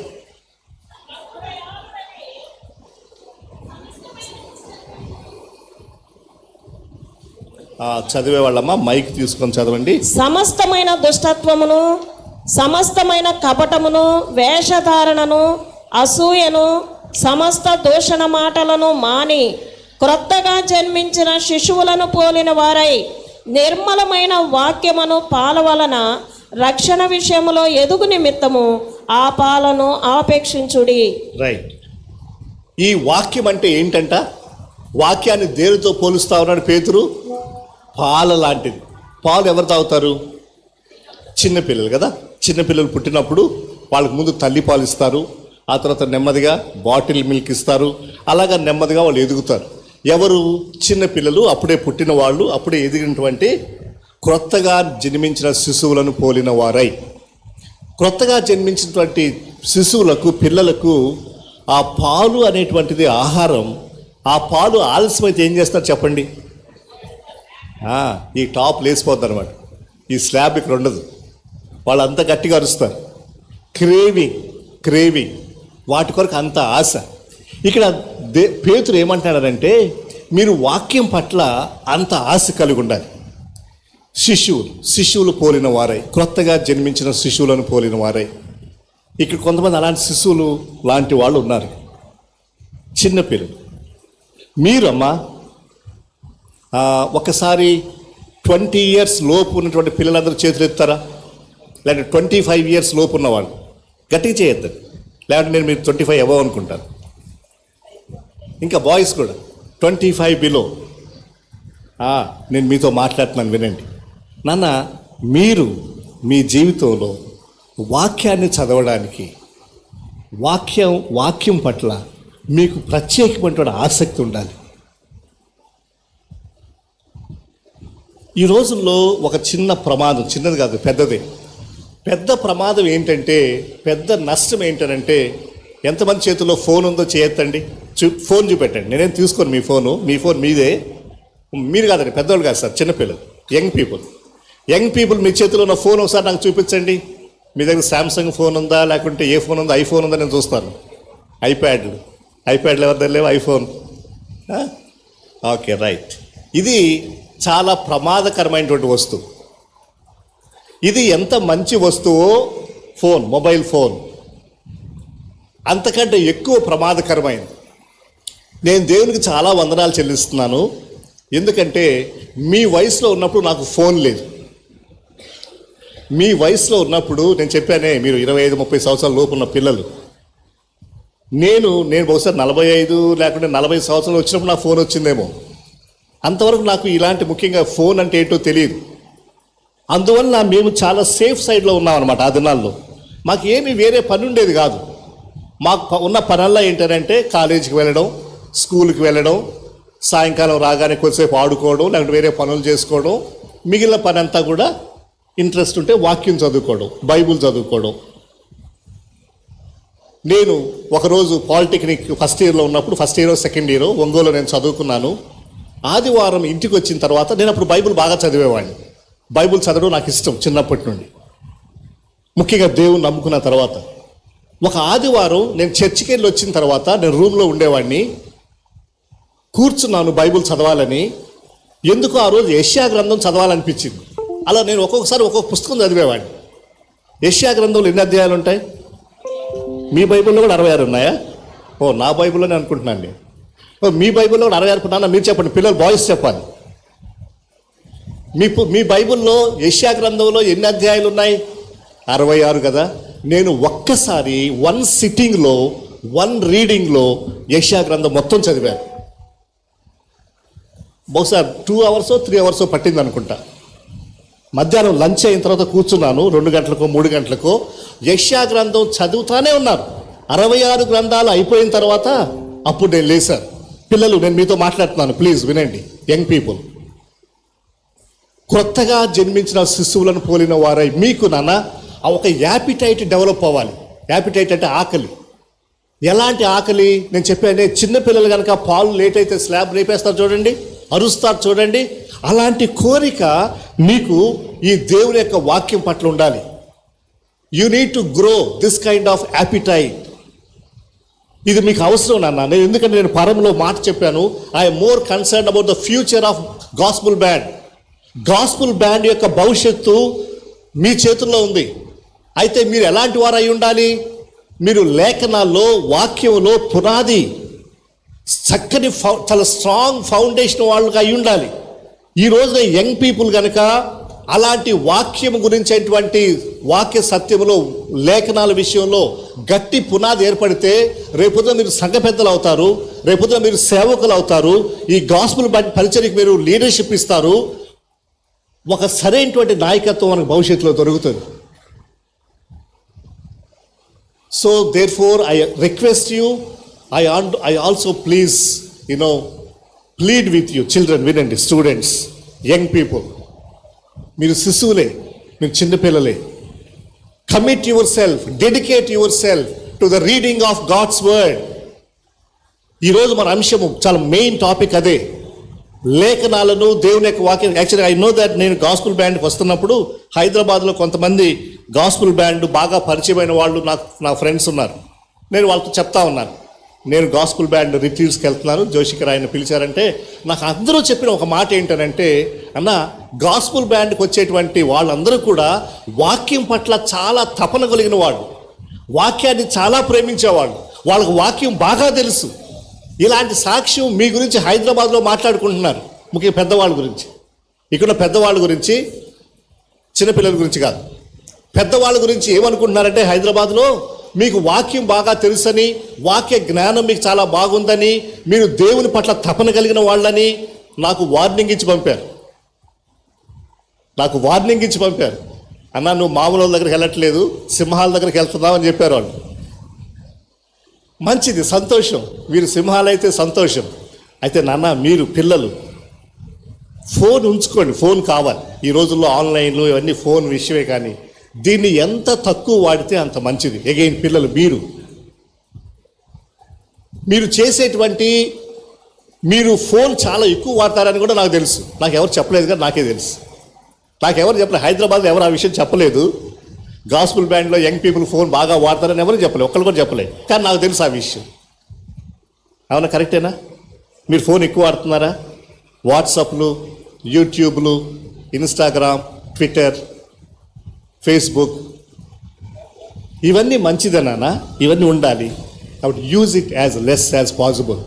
చదివే వాళ్ళమ్మా మైక్ తీసుకొని చదవండి.
సమస్తమైన దుష్టత్వమును, సమస్తమైన కపటమును, వేషధారణను, అసూయను, సమస్త దూషణ మాటలను మాని క్రొత్తగా జన్మించిన శిశువులను పోలిన వారై నిర్మలమైన వాక్యమును పాల వలన రక్షణ విషయములో ఎదుగు నిమిత్తము ఆ పాలను ఆపేక్షించుడి.
రైట్. ఈ వాక్యం అంటే ఏంటంట? వాక్యాన్ని దేనితో పోలుస్తా ఉన్నాడు పేతురు? పాల లాంటిది. పాలు ఎవరు తాగుతారు? చిన్నపిల్లలు కదా, చిన్నపిల్లలు పుట్టినప్పుడు వాళ్ళకి ముందు తల్లిపాలు ఇస్తారు, ఆ తర్వాత నెమ్మదిగా బాటిల్ మిల్క్ ఇస్తారు, అలాగా నెమ్మదిగా వాళ్ళు ఎదుగుతారు. ఎవరు? చిన్నపిల్లలు, అప్పుడే పుట్టిన వాళ్ళు, అప్పుడే ఎదిగినటువంటి క్రొత్తగా జన్మించిన శిశువులను పోలిన వారై. క్రొత్తగా జన్మించినటువంటి శిశువులకు, పిల్లలకు ఆ పాలు అనేటువంటిది ఆహారం. ఆ పాలు ఆలస్యమైతే ఏం చేస్తారు చెప్పండి? ఈ టాప్ లేసిపోద్ది అనమాట, ఈ స్లాబ్ ఇక్కడ ఉండదు, వాళ్ళు అంత గట్టిగా అరుస్తారు. క్రేవింగ్ వాటి కొరకు అంత ఆశ. ఇక్కడ పేతురు ఏమంటున్నాడంటే, మీరు వాక్యం పట్ల అంత ఆశ కలిగి ఉండాలి. శిశువులు పోలిన వారై, క్రొత్తగా జన్మించిన శిశువులను పోలిన వారై. ఇక్కడ కొంతమంది అలాంటి శిశువులు లాంటి వాళ్ళు ఉన్నారు, చిన్నపిల్లలు. మీరమ్మా ఒకసారి 20 years లోపు ఉన్నటువంటి పిల్లలందరూ చేతులు ఎత్తారా? లేదంటే 25 years లోపు ఉన్నవాళ్ళు గట్టిగా చేయొద్దండి, లేదంటే నేను మీరు 25 అబవ్ అనుకుంటాను. ఇంకా బాయ్స్ కూడా 25 బిలో. నేను మీతో మాట్లాడుతున్నాను, వినండి. నాన్న, మీరు మీ జీవితంలో వాక్యాన్ని చదవడానికి, వాక్యం పట్ల మీకు ప్రత్యేకమైనటువంటి ఆసక్తి ఉండాలి. ఈ రోజుల్లో ఒక చిన్న ప్రమాదం, చిన్నది కాదు పెద్దదే, పెద్ద ప్రమాదం ఏంటంటే, పెద్ద నష్టం ఏంటంటే, ఎంతమంది చేతుల్లో ఫోన్ ఉందో చేయొద్దండి, ఫోన్ చూపెట్టండి. నేనేం తీసుకోను మీ ఫోన్ మీదే. మీరు కాదండి, పెద్దవాళ్ళు కాదు సార్, చిన్నపిల్లలు, యంగ్ పీపుల్ మీ చేతిలో ఉన్న ఫోన్ ఒకసారి నాకు చూపించండి. మీ దగ్గర శాంసంగ్ ఫోన్ ఉందా, లేకుంటే ఏ ఫోన్ ఉందా, ఐఫోన్ ఉందా నేను చూస్తాను. ఐప్యాడ్లు ఎవరి దగ్గర లేవు, ఐఫోన్. Okay, right. ఇది చాలా ప్రమాదకరమైనటువంటి వస్తువు. ఇది ఎంత మంచి వస్తువో మొబైల్ ఫోన్ అంతకంటే ఎక్కువ ప్రమాదకరమైనది. నేను దేవునికి చాలా వందనాలు చెల్లిస్తున్నాను, ఎందుకంటే మీ వయసులో ఉన్నప్పుడు నాకు ఫోన్ లేదు. మీ వయసులో ఉన్నప్పుడు నేను చెప్పానే, మీరు 25-30 సంవత్సరాల లోపు ఉన్న పిల్లలు, నేను బహుశా 45 లేకుంటే 40 సంవత్సరాలు వచ్చినప్పుడు నాకు ఫోన్ వచ్చిందేమో. అంతవరకు నాకు ఇలాంటి, ముఖ్యంగా ఫోన్ అంటే ఏంటో తెలియదు. అందువల్ల మేము చాలా సేఫ్ సైడ్లో ఉన్నాం అనమాట. ఆ దినాల్లో మాకు ఏమీ వేరే పని ఉండేది కాదు. మాకు ఉన్న పనల్లా ఏంటంటే కాలేజీకి వెళ్ళడం, స్కూల్కి వెళ్ళడం, సాయంకాలం రాగానే కొద్దిసేపు ఆడుకోవడం, లేకుంటే వేరే పనులు చేసుకోవడం, మిగిలిన పని అంతా కూడా ఇంట్రెస్ట్ ఉంటే వాక్యం చదువుకోవడం, బైబుల్ చదువుకోవడం. నేను ఒకరోజు పాలిటెక్నిక్ ఫస్ట్ ఇయర్లో ఉన్నప్పుడు, first year second year Ongole నేను చదువుకున్నాను. ఆదివారం ఇంటికి వచ్చిన తర్వాత, నేను అప్పుడు బైబుల్ బాగా చదివేవాడిని. బైబుల్ చదవడం నాకు ఇష్టం చిన్నప్పటి నుండి, ముఖ్యంగా దేవుని నమ్ముకున్న తర్వాత. ఒక ఆదివారం నేను చర్చికి వెళ్ళి వచ్చిన తర్వాత, నేను రూమ్లో ఉండేవాడిని, కూర్చున్నాను బైబుల్ చదవాలని. ఎందుకు ఆ రోజు యెషయా గ్రంథం చదవాలనిపించింది. అలా నేను ఒక్కొక్కసారి ఒక్కొక్క పుస్తకం చదివేవాడిని. యెషయా గ్రంథంలో ఎన్ని అధ్యాయాలు ఉంటాయి? మీ బైబిల్లో కూడా 66 ఉన్నాయా? నా బైబిల్లోనే అనుకుంటున్నాను నేను. మీ బైబిల్లో కూడా 66 ఉన్నానా? మీరు చెప్పండి, పిల్లలు బాయ్స్ చెప్పాలి. మీ బైబిల్లో యెషయా గ్రంథంలో ఎన్ని అధ్యాయాలు ఉన్నాయి? 66 కదా. నేను ఒక్కసారి 1 సిట్టింగ్లో 1 రీడింగ్లో యెషయా గ్రంథం మొత్తం చదివాను. బహుశా 2 hours 3 hours పట్టింది అనుకుంటా. మధ్యాహ్నం లంచ్ అయిన తర్వాత కూర్చున్నాను, 2 గంటలకో 3 గంటలకో. యెషయా గ్రంథం చదువుతానే ఉన్నాను. 66 గ్రంథాలు అయిపోయిన తర్వాత అప్పుడు నేను లేచాను. పిల్లలు, నేను మీతో మాట్లాడుతున్నాను, ప్లీజ్ వినండి. యంగ్ పీపుల్, క్రొత్తగా జన్మించిన శిశువులను పోలిన వారై మీకు నాన్న ఒక యాపిటైట్ డెవలప్ అవ్వాలి. యాపిటైట్ అంటే ఆకలి. ఎలాంటి ఆకలి? నేను చెప్పానే, చిన్నపిల్లలు కనుక పాలు లేట్ అయితే స్లాబ్ రేపేస్తారు చూడండి, అరుస్తారు చూడండి. అలాంటి కోరిక మీకు ఈ దేవుని యొక్క వాక్యం పట్ల ఉండాలి. You need to grow this kind of appetite. ఇది మీకు అవసరం నాన్న. ఎందుకంటే నేను పరంలో మాట చెప్పాను, I'm more concern about the future of gospel band. Gospel band యొక్క భవిష్యత్తు మీ చేతుల్లో ఉంది. అయితే మీరు ఎలాంటి వారు అయి ఉండాలి? మీరు లేఖనాల్లో, వాక్యంలో పునాది, చక్కని చాలా స్ట్రాంగ్ ఫౌండేషన్ వాళ్ళుగా అయి ఉండాలి. ఈ రోజున యంగ్ పీపుల్ కనుక అలాంటి వాక్యం గురించేటువంటి వాక్య సత్యంలో, లేఖనాల విషయంలో గట్టి పునాది ఏర్పడితే, రేపొద్దున మీరు సంఘ పెద్దలు అవుతారు, రేపొద్దున మీరు సేవకులు అవుతారు, ఈ గాస్పుల్ పరిచర్యకి మీరు లీడర్షిప్ ఇస్తారు. ఒక సరైనటువంటి నాయకత్వం మనకు భవిష్యత్తులో దొరుకుతుంది. So therefore I request you, I also please plead with you children, వినండి, స్టూడెంట్స్, యంగ్ పీపుల్, మీరు శిశువులే, మీరు చిన్నపిల్లలే. Commit yourself, dedicate yourself to the reading of God's word. ఈరోజు మన అంశము చాలా మెయిన్ టాపిక్ అదే, లేఖనాలను, దేవుని యొక్క వాక్యం. యాక్చువల్లీ ఐ నో దట్ నేను గాస్పుల్ బ్యాండ్కి వస్తున్నప్పుడు హైదరాబాద్లో కొంతమంది గాస్పుల్ బ్యాండ్ బాగా పరిచయమైన వాళ్ళు నా ఫ్రెండ్స్ ఉన్నారు. నేను వాళ్ళతో చెప్తా ఉన్నాను, నేను గాస్పుల్ బ్యాండ్ రిట్రీట్స్కి వెళ్తున్నాను, జోషికర్ ఆయన పిలిచారంటే నాకు అందరూ చెప్పిన ఒక మాట ఏంటనంటే, అన్న, గాస్పుల్ బ్యాండ్కి వచ్చేటువంటి వాళ్ళందరూ కూడా వాక్యం పట్ల చాలా తపన కలిగిన వాళ్ళు, వాక్యాన్ని చాలా ప్రేమించేవాళ్ళు, వాళ్ళకు వాక్యం బాగా తెలుసు. ఇలాంటి సాక్ష్యం మీ గురించి హైదరాబాద్లో మాట్లాడుకుంటున్నారు, ముఖ్యంగా పెద్దవాళ్ళ గురించి. ఇక్కడ పెద్దవాళ్ళ గురించి, చిన్నపిల్లల గురించి కాదు, పెద్దవాళ్ళ గురించి ఏమనుకుంటున్నారంటే, హైదరాబాద్లో మీకు వాక్యం బాగా తెలుసని, వాక్య జ్ఞానం మీకు చాలా బాగుందని, మీరు దేవుని పట్ల తపన కలిగిన వాళ్ళని నాకు వార్నింగ్ ఇచ్చి పంపారు. అన్నా, నువ్వు మామూలు వాళ్ళ దగ్గరికి వెళ్ళట్లేదు, సింహాల దగ్గరికి వెళ్తున్నావు అని చెప్పారు వాళ్ళు. మంచిది, సంతోషం, మీరు సింహాలైతే సంతోషం. అయితే నాన్న, మీరు పిల్లలు ఫోన్ ఉంచుకోండి, ఫోన్ కావాలి ఈ రోజుల్లో, ఆన్లైన్లు ఇవన్నీ ఫోన్ విషయమే. కానీ దీన్ని ఎంత తక్కువ వాడితే అంత మంచిది. అగైన్ పిల్లలు, మీరు చేసేటువంటి, మీరు ఫోన్ చాలా ఎక్కువ వాడతారని కూడా నాకు తెలుసు. నాకు ఎవరు చెప్పలేదు కానీ నాకే తెలుసు. నాకెవరు చెప్పలేదు, హైదరాబాద్లో ఎవరు ఆ విషయం చెప్పలేదు. గాస్పుల్ బ్యాండ్లో యంగ్ పీపుల్ ఫోన్ బాగా వాడతారని ఎవరు చెప్పలేదు, ఒక్కళ్ళు కూడా చెప్పలేదు. కానీ నాకు తెలుసు ఆ విషయం. అవునా, కరెక్టేనా? మీరు ఫోన్ ఎక్కువ వాడుతున్నారా? వాట్సాప్లు, యూట్యూబ్లు, ఇన్స్టాగ్రామ్, ట్విట్టర్, ఫేస్బుక్, ఇవన్నీ మంచిదేనా? ఇవన్నీ ఉండాలి. కాబట్టి use it as less as possible.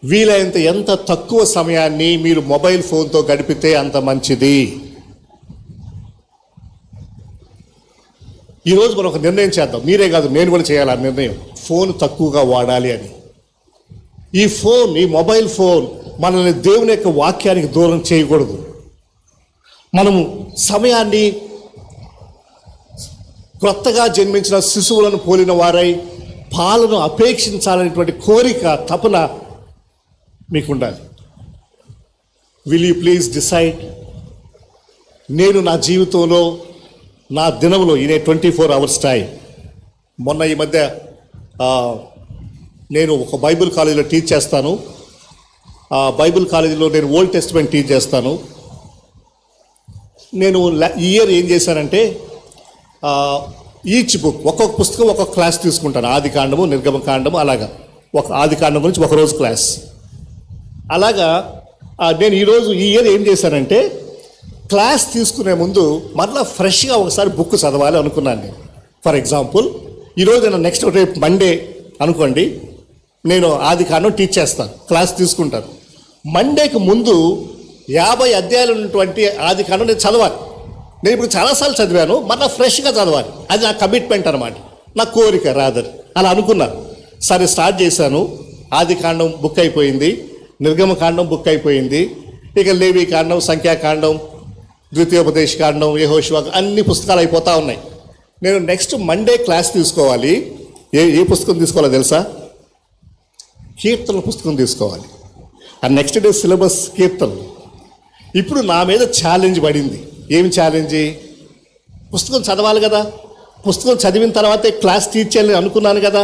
వీలైనంత ఎంత తక్కువ సమయాన్ని మీరు మొబైల్ ఫోన్తో గడిపితే అంత మంచిది. ఈరోజు మనం ఒక నిర్ణయం చేద్దాం, మీరే కాదు నేను కూడా చేయాలి ఆ నిర్ణయం, ఫోన్ తక్కువగా వాడాలి అని. ఈ మొబైల్ ఫోన్ మనల్ని దేవుని యొక్క వాక్యానికి దూరం చేయకూడదు. మనము సమయాన్ని క్రొత్తగా జన్మించిన శిశువులను పోలిన వారై పాలను అపేక్షించాలనేటువంటి కోరిక, తపన మీకు ఉండాలి. విల్ యూ ప్లీజ్ డిసైడ్, నేను నా జీవితంలో, నా దినంలో, ఈ 24 hours టైం. మొన్న ఈ మధ్య నేను ఒక బైబిల్ కాలేజీలో టీచ్ చేస్తాను. బైబిల్ కాలేజీలో నేను ఓల్డ్ టెస్ట్మెంట్ టీచ్ చేస్తాను. నేను ఈ ఇయర్ ఏం చేశానంటే, ఈచ్ బుక్, ఒక్కొక్క పుస్తకం ఒక్కొక్క క్లాస్ తీసుకుంటాను. ఆదికాండము, నిర్గమకాండము, అలాగా ఒక ఆదికాండం గురించి ఒకరోజు క్లాస్. అలాగా నేను ఈ ఇయర్ ఏం చేశానంటే, క్లాస్ తీసుకునే ముందు మరలా ఫ్రెష్గా ఒకసారి బుక్ చదవాలి అనుకున్నాను నేను. ఫర్ ఎగ్జాంపుల్, ఈరోజు నేను రేపు మండే అనుకోండి, నేను ఆదికాండం టీచ్ చేస్తాను, క్లాస్ తీసుకుంటాను. మండేకి ముందు 50 అధ్యాయాలు ఉన్నటువంటి ఆదికాండం నేను చదవాలి. నేను ఇప్పుడు చాలాసార్లు చదివాను, మరలా ఫ్రెష్గా చదవాలి. అది నా కమిట్మెంట్ అనమాట, నా కోరిక రాదర్. అలా అనుకున్నాను. సరే, స్టార్ట్ చేశాను. ఆదికాండం బుక్ అయిపోయింది, నిర్గమకాండం బుక్ అయిపోయింది, ఇక లేవీకాండం, సంఖ్యాకాండం, ద్వితీయోపదేశకాండం, యెహోషువ, అన్ని పుస్తకాలు అయిపోతూ ఉన్నాయి. నేను నెక్స్ట్ మండే క్లాస్ తీసుకోవాలి. ఏ పుస్తకం తీసుకోవాలో తెలుసా? కీర్తనల పుస్తకం తీసుకోవాలి. ఆ నెక్స్ట్ డే సిలబస్ కీర్తనలు. ఇప్పుడు నా మీద ఛాలెంజ్ పడింది. ఏమి ఛాలెంజ్? పుస్తకం చదవాలి కదా, పుస్తకం చదివిన తర్వాతే క్లాస్ టీచ్ చేయాలని అనుకున్నాను కదా.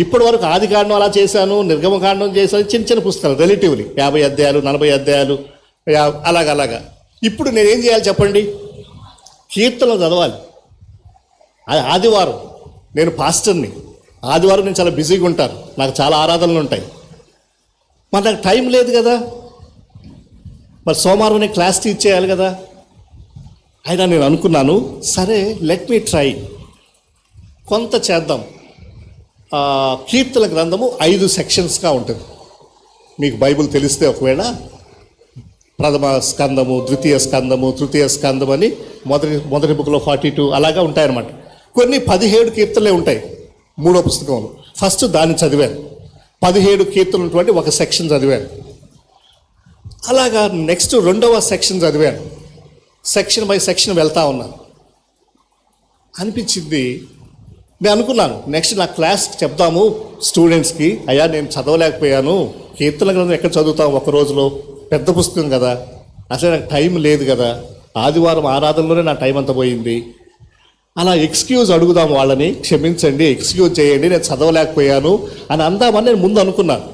ఇప్పటి వరకు ఆదికాండం అలా చేశాను, నిర్గమకాండం చేశాను, చిన్న చిన్న పుస్తకాలు, రిలేటివ్లీ 50 అధ్యాయాలు, 40 అధ్యాయాలు, అలాగా. ఇప్పుడు నేనేం చేయాలి చెప్పండి? కీర్తనలు చదవాలి. ఆదివారం నేను పాస్టర్ని, ఆదివారం నేను చాలా బిజీగా ఉంటాను, నాకు చాలా ఆరాధనలు ఉంటాయి, మరి నాకు టైం లేదు కదా. మరి సోమవారం నేను క్లాస్ టీచ్ చేయాలి కదా. అయినా నేను అనుకున్నాను, సరే లెట్ మీ ట్రై, కొంత చేద్దాం. కీర్తన గ్రంథము 5 సెక్షన్స్గా ఉంటుంది. మీకు బైబిల్ తెలిస్తే ఒకవేళ ప్రథమ స్కందము, ద్వితీయ స్కందము, తృతీయ స్కందం అని మొదటి బుక్లో 42 అలాగా ఉంటాయన్నమాట. కొన్ని 17 కీర్తనలే ఉంటాయి 3వ పుస్తకంలో. ఫస్ట్ దాన్ని చదివాను, 17 కీర్తనలు ఉన్నటువంటి ఒక సెక్షన్ చదివాను. అలాగా నెక్స్ట్ 2వ సెక్షన్ చదివాను. సెక్షన్ బై సెక్షన్ వెళ్తా ఉన్నాను. అనిపించింది, నేను అనుకున్నాను నెక్స్ట్ నా క్లాస్ చెప్దాము స్టూడెంట్స్కి, అయ్యా నేను చదవలేకపోయాను, కీర్తన గ్రంథం ఎక్కడ చదువుతాం ఒక రోజులో, పెద్ద పుస్తకం కదా, అసలు నాకు టైం లేదు కదా, ఆదివారం ఆరాధనలోనే నా టైం అంతా పోయింది, అలా ఎక్స్క్యూజ్ అడుగుదాం వాళ్ళని, క్షమించండి ఎక్స్క్యూజ్ చేయండి నేను చదవలేకపోయాను అని అందామని నేను ముందు అనుకున్నాను.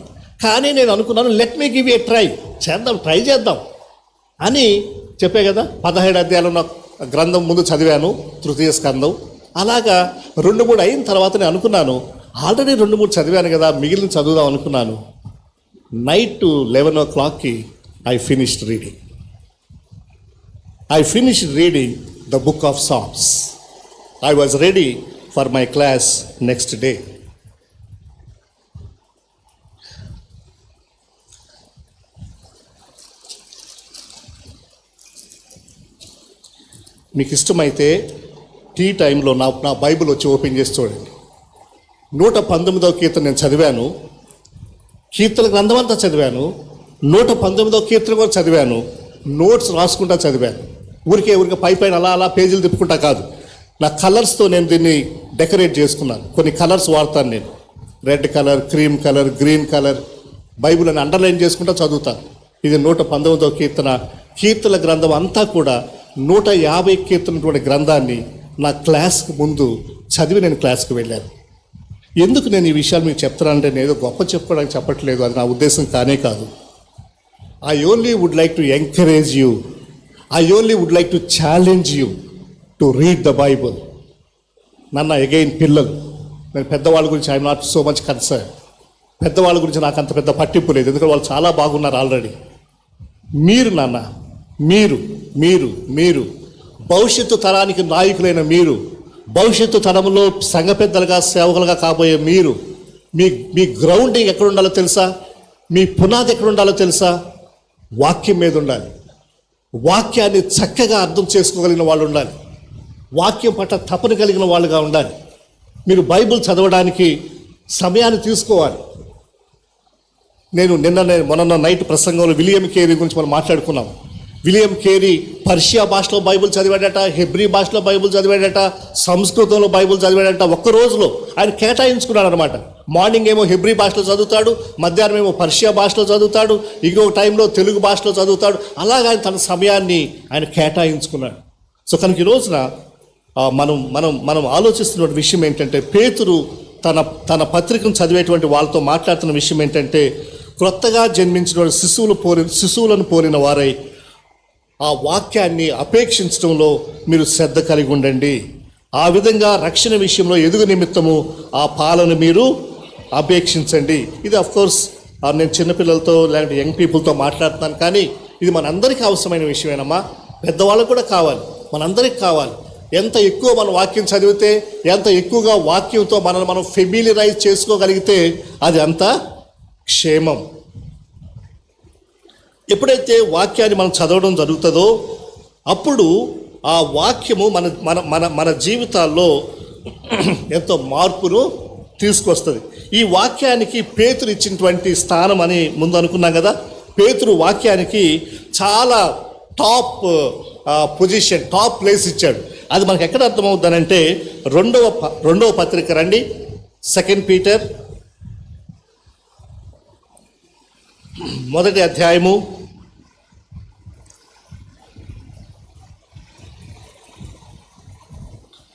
కానీ నేను అనుకున్నాను let me give a try చేద్దాం అని చెప్పే కదా. 17 అధ్యాయాలు నా గ్రంథం ముందు చదివాను, తృతీయ స్కందం. అలాగా 2-3 అయిన తర్వాత నేను అనుకున్నాను ఆల్రెడీ 2-3 చదివాను కదా, మిగిలిన చదువుదాం అనుకున్నాను. Night 11 o'clock I finished reading the book of Psalms. I was ready for my class next day. మీకు ఇష్టమైతే టీ టైంలో నా బైబిల్ వచ్చి ఓపెన్ చేసి చూడండి. 119వ కీర్తన నేను చదివాను, కీర్తన గ్రంథం అంతా చదివాను, 119వ కీర్తన కూడా చదివాను, నోట్స్ రాసుకుంటా చదివాను. ఊరికే పైన అలా పేజీలు తిప్పుకుంటా కాదు, నా కలర్స్తో నేను దీన్ని డెకరేట్ చేసుకున్నాను. కొన్ని కలర్స్ వాడతాను నేను, red colour, cream colour, green colour. Bible అని అండర్లైన్ చేసుకుంటా చదువుతాను. ఇది 119వ కీర్తన. కీర్తన గ్రంథం అంతా కూడా 150 కీర్తనటువంటి గ్రంథాన్ని నా క్లాస్కి ముందు చదివి నేను క్లాస్కి వెళ్ళాను. ఎందుకు నేను ఈ విషయాలు మీకు చెప్తానంటే నేను ఏదో గొప్ప చెప్పడానికి చెప్పట్లేదు, అది నా ఉద్దేశం కానే కాదు. I only would like to encourage you, I only would like to challenge you to read the Bible. నన్న అగైన్ పిల్లలు, నేను పెద్దవాళ్ళ గురించి I'm not so much concern. పెద్దవాళ్ళ గురించి నాకు అంత పెద్ద పట్టింపు లేదు, ఎందుకంటే వాళ్ళు చాలా బాగున్నారు ఆల్రెడీ. మీరు నాన్న, మీరు భవిష్యత్తు తరానికి నాయకులైన మీరు, భవిష్యత్తు తరంలో సంఘ పెద్దలుగా సేవకులుగా కాబోయే మీరు, మీ గ్రౌండింగ్ ఎక్కడ ఉండాలో తెలుసా? మీ పునాది ఎక్కడ ఉండాలో తెలుసా? వాక్యం మీద ఉండాలి. వాక్యాన్ని చక్కగా అర్థం చేసుకోగలిగిన వాళ్ళు ఉండాలి. వాక్యం పట్ల తపన కలిగిన వాళ్ళుగా ఉండాలి. మీరు బైబిల్ చదవడానికి సమయాన్ని తీసుకోవాలి. నేను మొన్న నైట్ ప్రసంగంలో విలియం కేరీ గురించి మనం మాట్లాడుకున్నాం. విలియం కేరీ పర్షియా భాషలో బైబిల్ చదివాడట, హెబ్రీ భాషలో బైబిల్ చదివాడట, సంస్కృతంలో బైబిల్ చదివాడట. ఒక్క రోజులో ఆయన కేటాయించుకున్నాడు అనమాట. మార్నింగ్ ఏమో హెబ్రీ భాషలో చదువుతాడు, మధ్యాహ్నం ఏమో పర్షియా భాషలో చదువుతాడు, ఇంకొక టైంలో తెలుగు భాషలో చదువుతాడు. అలాగా ఆయన తన సమయాన్ని ఆయన కేటాయించుకున్నాడు. సో కనుక ఈ రోజున మనం ఆలోచిస్తున్న విషయం ఏంటంటే, పేతురు తన పత్రికను చదివేటువంటి వాళ్ళతో మాట్లాడుతున్న విషయం ఏంటంటే, క్రొత్తగా జన్మించిన శిశువులను పోలిన వారై ఆ వాక్యాన్ని అపేక్షించడంలో మీరు శ్రద్ధ కలిగి ఉండండి. ఆ విధంగా రక్షణ విషయంలో ఎదుగు నిమిత్తము ఆ పాలను మీరు అపేక్షించండి. ఇది అఫ్కోర్స్ నేను చిన్నపిల్లలతో లేదంటే యంగ్ పీపుల్తో మాట్లాడుతున్నాను, కానీ ఇది మనందరికీ అవసరమైన విషయమేనమ్మా. పెద్దవాళ్ళకు కూడా కావాలి, మనందరికీ కావాలి. ఎంత ఎక్కువ మనం వాక్యం చదివితే, ఎంత ఎక్కువగా వాక్యంతో మనం ఫెమిలియరైజ్ చేసుకోగలిగితే అది అంత క్షేమం. ఎప్పుడైతే వాక్యాన్ని మనం చదవడం జరుగుతుందో అప్పుడు ఆ వాక్యము మన మన మన మన జీవితాల్లో ఎంతో మార్పును తీసుకొస్తుంది. ఈ వాక్యానికి పేతురు ఇచ్చినటువంటి స్థానం అని ముందు అనుకున్నాం కదా. పేతురు వాక్యానికి చాలా టాప్ పొజిషన్, టాప్ ప్లేస్ ఇచ్చాడు. అది మనకు ఎక్కడ అర్థమవుతుందనంటే రెండవ పత్రిక రండి, 2 పీటర్ 1వ అధ్యాయము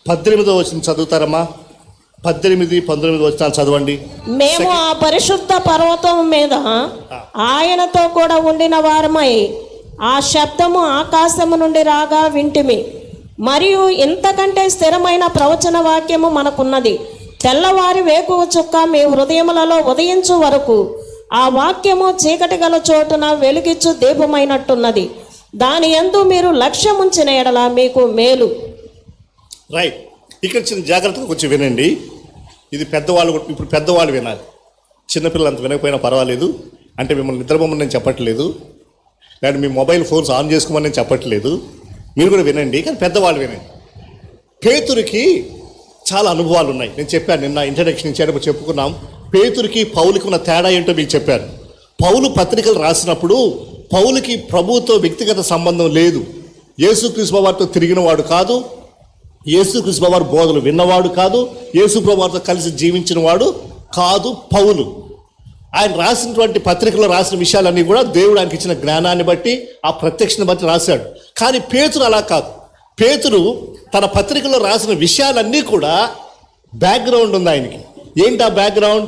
18వ వచనం చదువుతారమ్మా. 18, 19 వచనాలు చదవండి.
మేము ఆ పరిశుద్ధ పర్వతం మీద ఆయనతో కూడా ఉండిన వారమై ఆ శబ్దము ఆకాశము నుండి రాగా వింటిమి. మరియు ఇంతకంటే స్థిరమైన ప్రవచన వాక్యము మనకున్నది. తెల్లవారి వేకువ చుక్క మీ హృదయములలో ఉదయించు వరకు ఆ వాక్యము చీకటి గల చోటున వెలుగిచ్చు దీపమైనట్టున్నది. దాని యందు మీరు లక్ష్యముంచిన ఎడల మీకు మేలు.
రైట్, ఇక్కడ చిన్న జాగ్రత్తగా కొంచెం వినండి. ఇది ఇప్పుడు పెద్దవాళ్ళు వినాలి. చిన్నపిల్లలు అంత వినకపోయినా పర్వాలేదు. అంటే మిమ్మల్ని నిద్రపోమని నేను చెప్పట్లేదు, లేదా మీ మొబైల్ ఫోన్స్ ఆన్ చేసుకోమని నేను చెప్పట్లేదు. మీరు కూడా వినండి, కానీ పెద్దవాళ్ళు వినండి. పేతురికి చాలా అనుభవాలు ఉన్నాయి. నేను చెప్పాను నిన్న ఇంట్రడక్షన్ ఇచ్చేటప్పుడు చెప్పుకున్నాం. పేతురికి పౌలుకి ఉన్న తేడా ఏంటో మీకు చెప్పాను. పౌలు పత్రికలు రాసినప్పుడు పౌలుకి ప్రభువుతో వ్యక్తిగత సంబంధం లేదు. యేసుక్రీస్తు వారితో తిరిగిన వాడు కాదు, యేసుక్రీస్తు వారి బోధలు విన్నవాడు కాదు, యేసుప్రభు వారితో కలిసి జీవించిన వాడు కాదు పౌలు. ఆయన రాసినటువంటి పత్రికలో రాసిన విషయాలన్నీ కూడా దేవుడు ఆయనకి ఇచ్చిన జ్ఞానాన్ని బట్టి, ఆ ప్రత్యక్షను బట్టి రాశాడు. కానీ పేతురు అలా కాదు. పేతురు తన పత్రికలో రాసిన విషయాలన్నీ కూడా బ్యాక్గ్రౌండ్ ఉంది ఆయనకి. ఏంటి ఆ బ్యాక్గ్రౌండ్?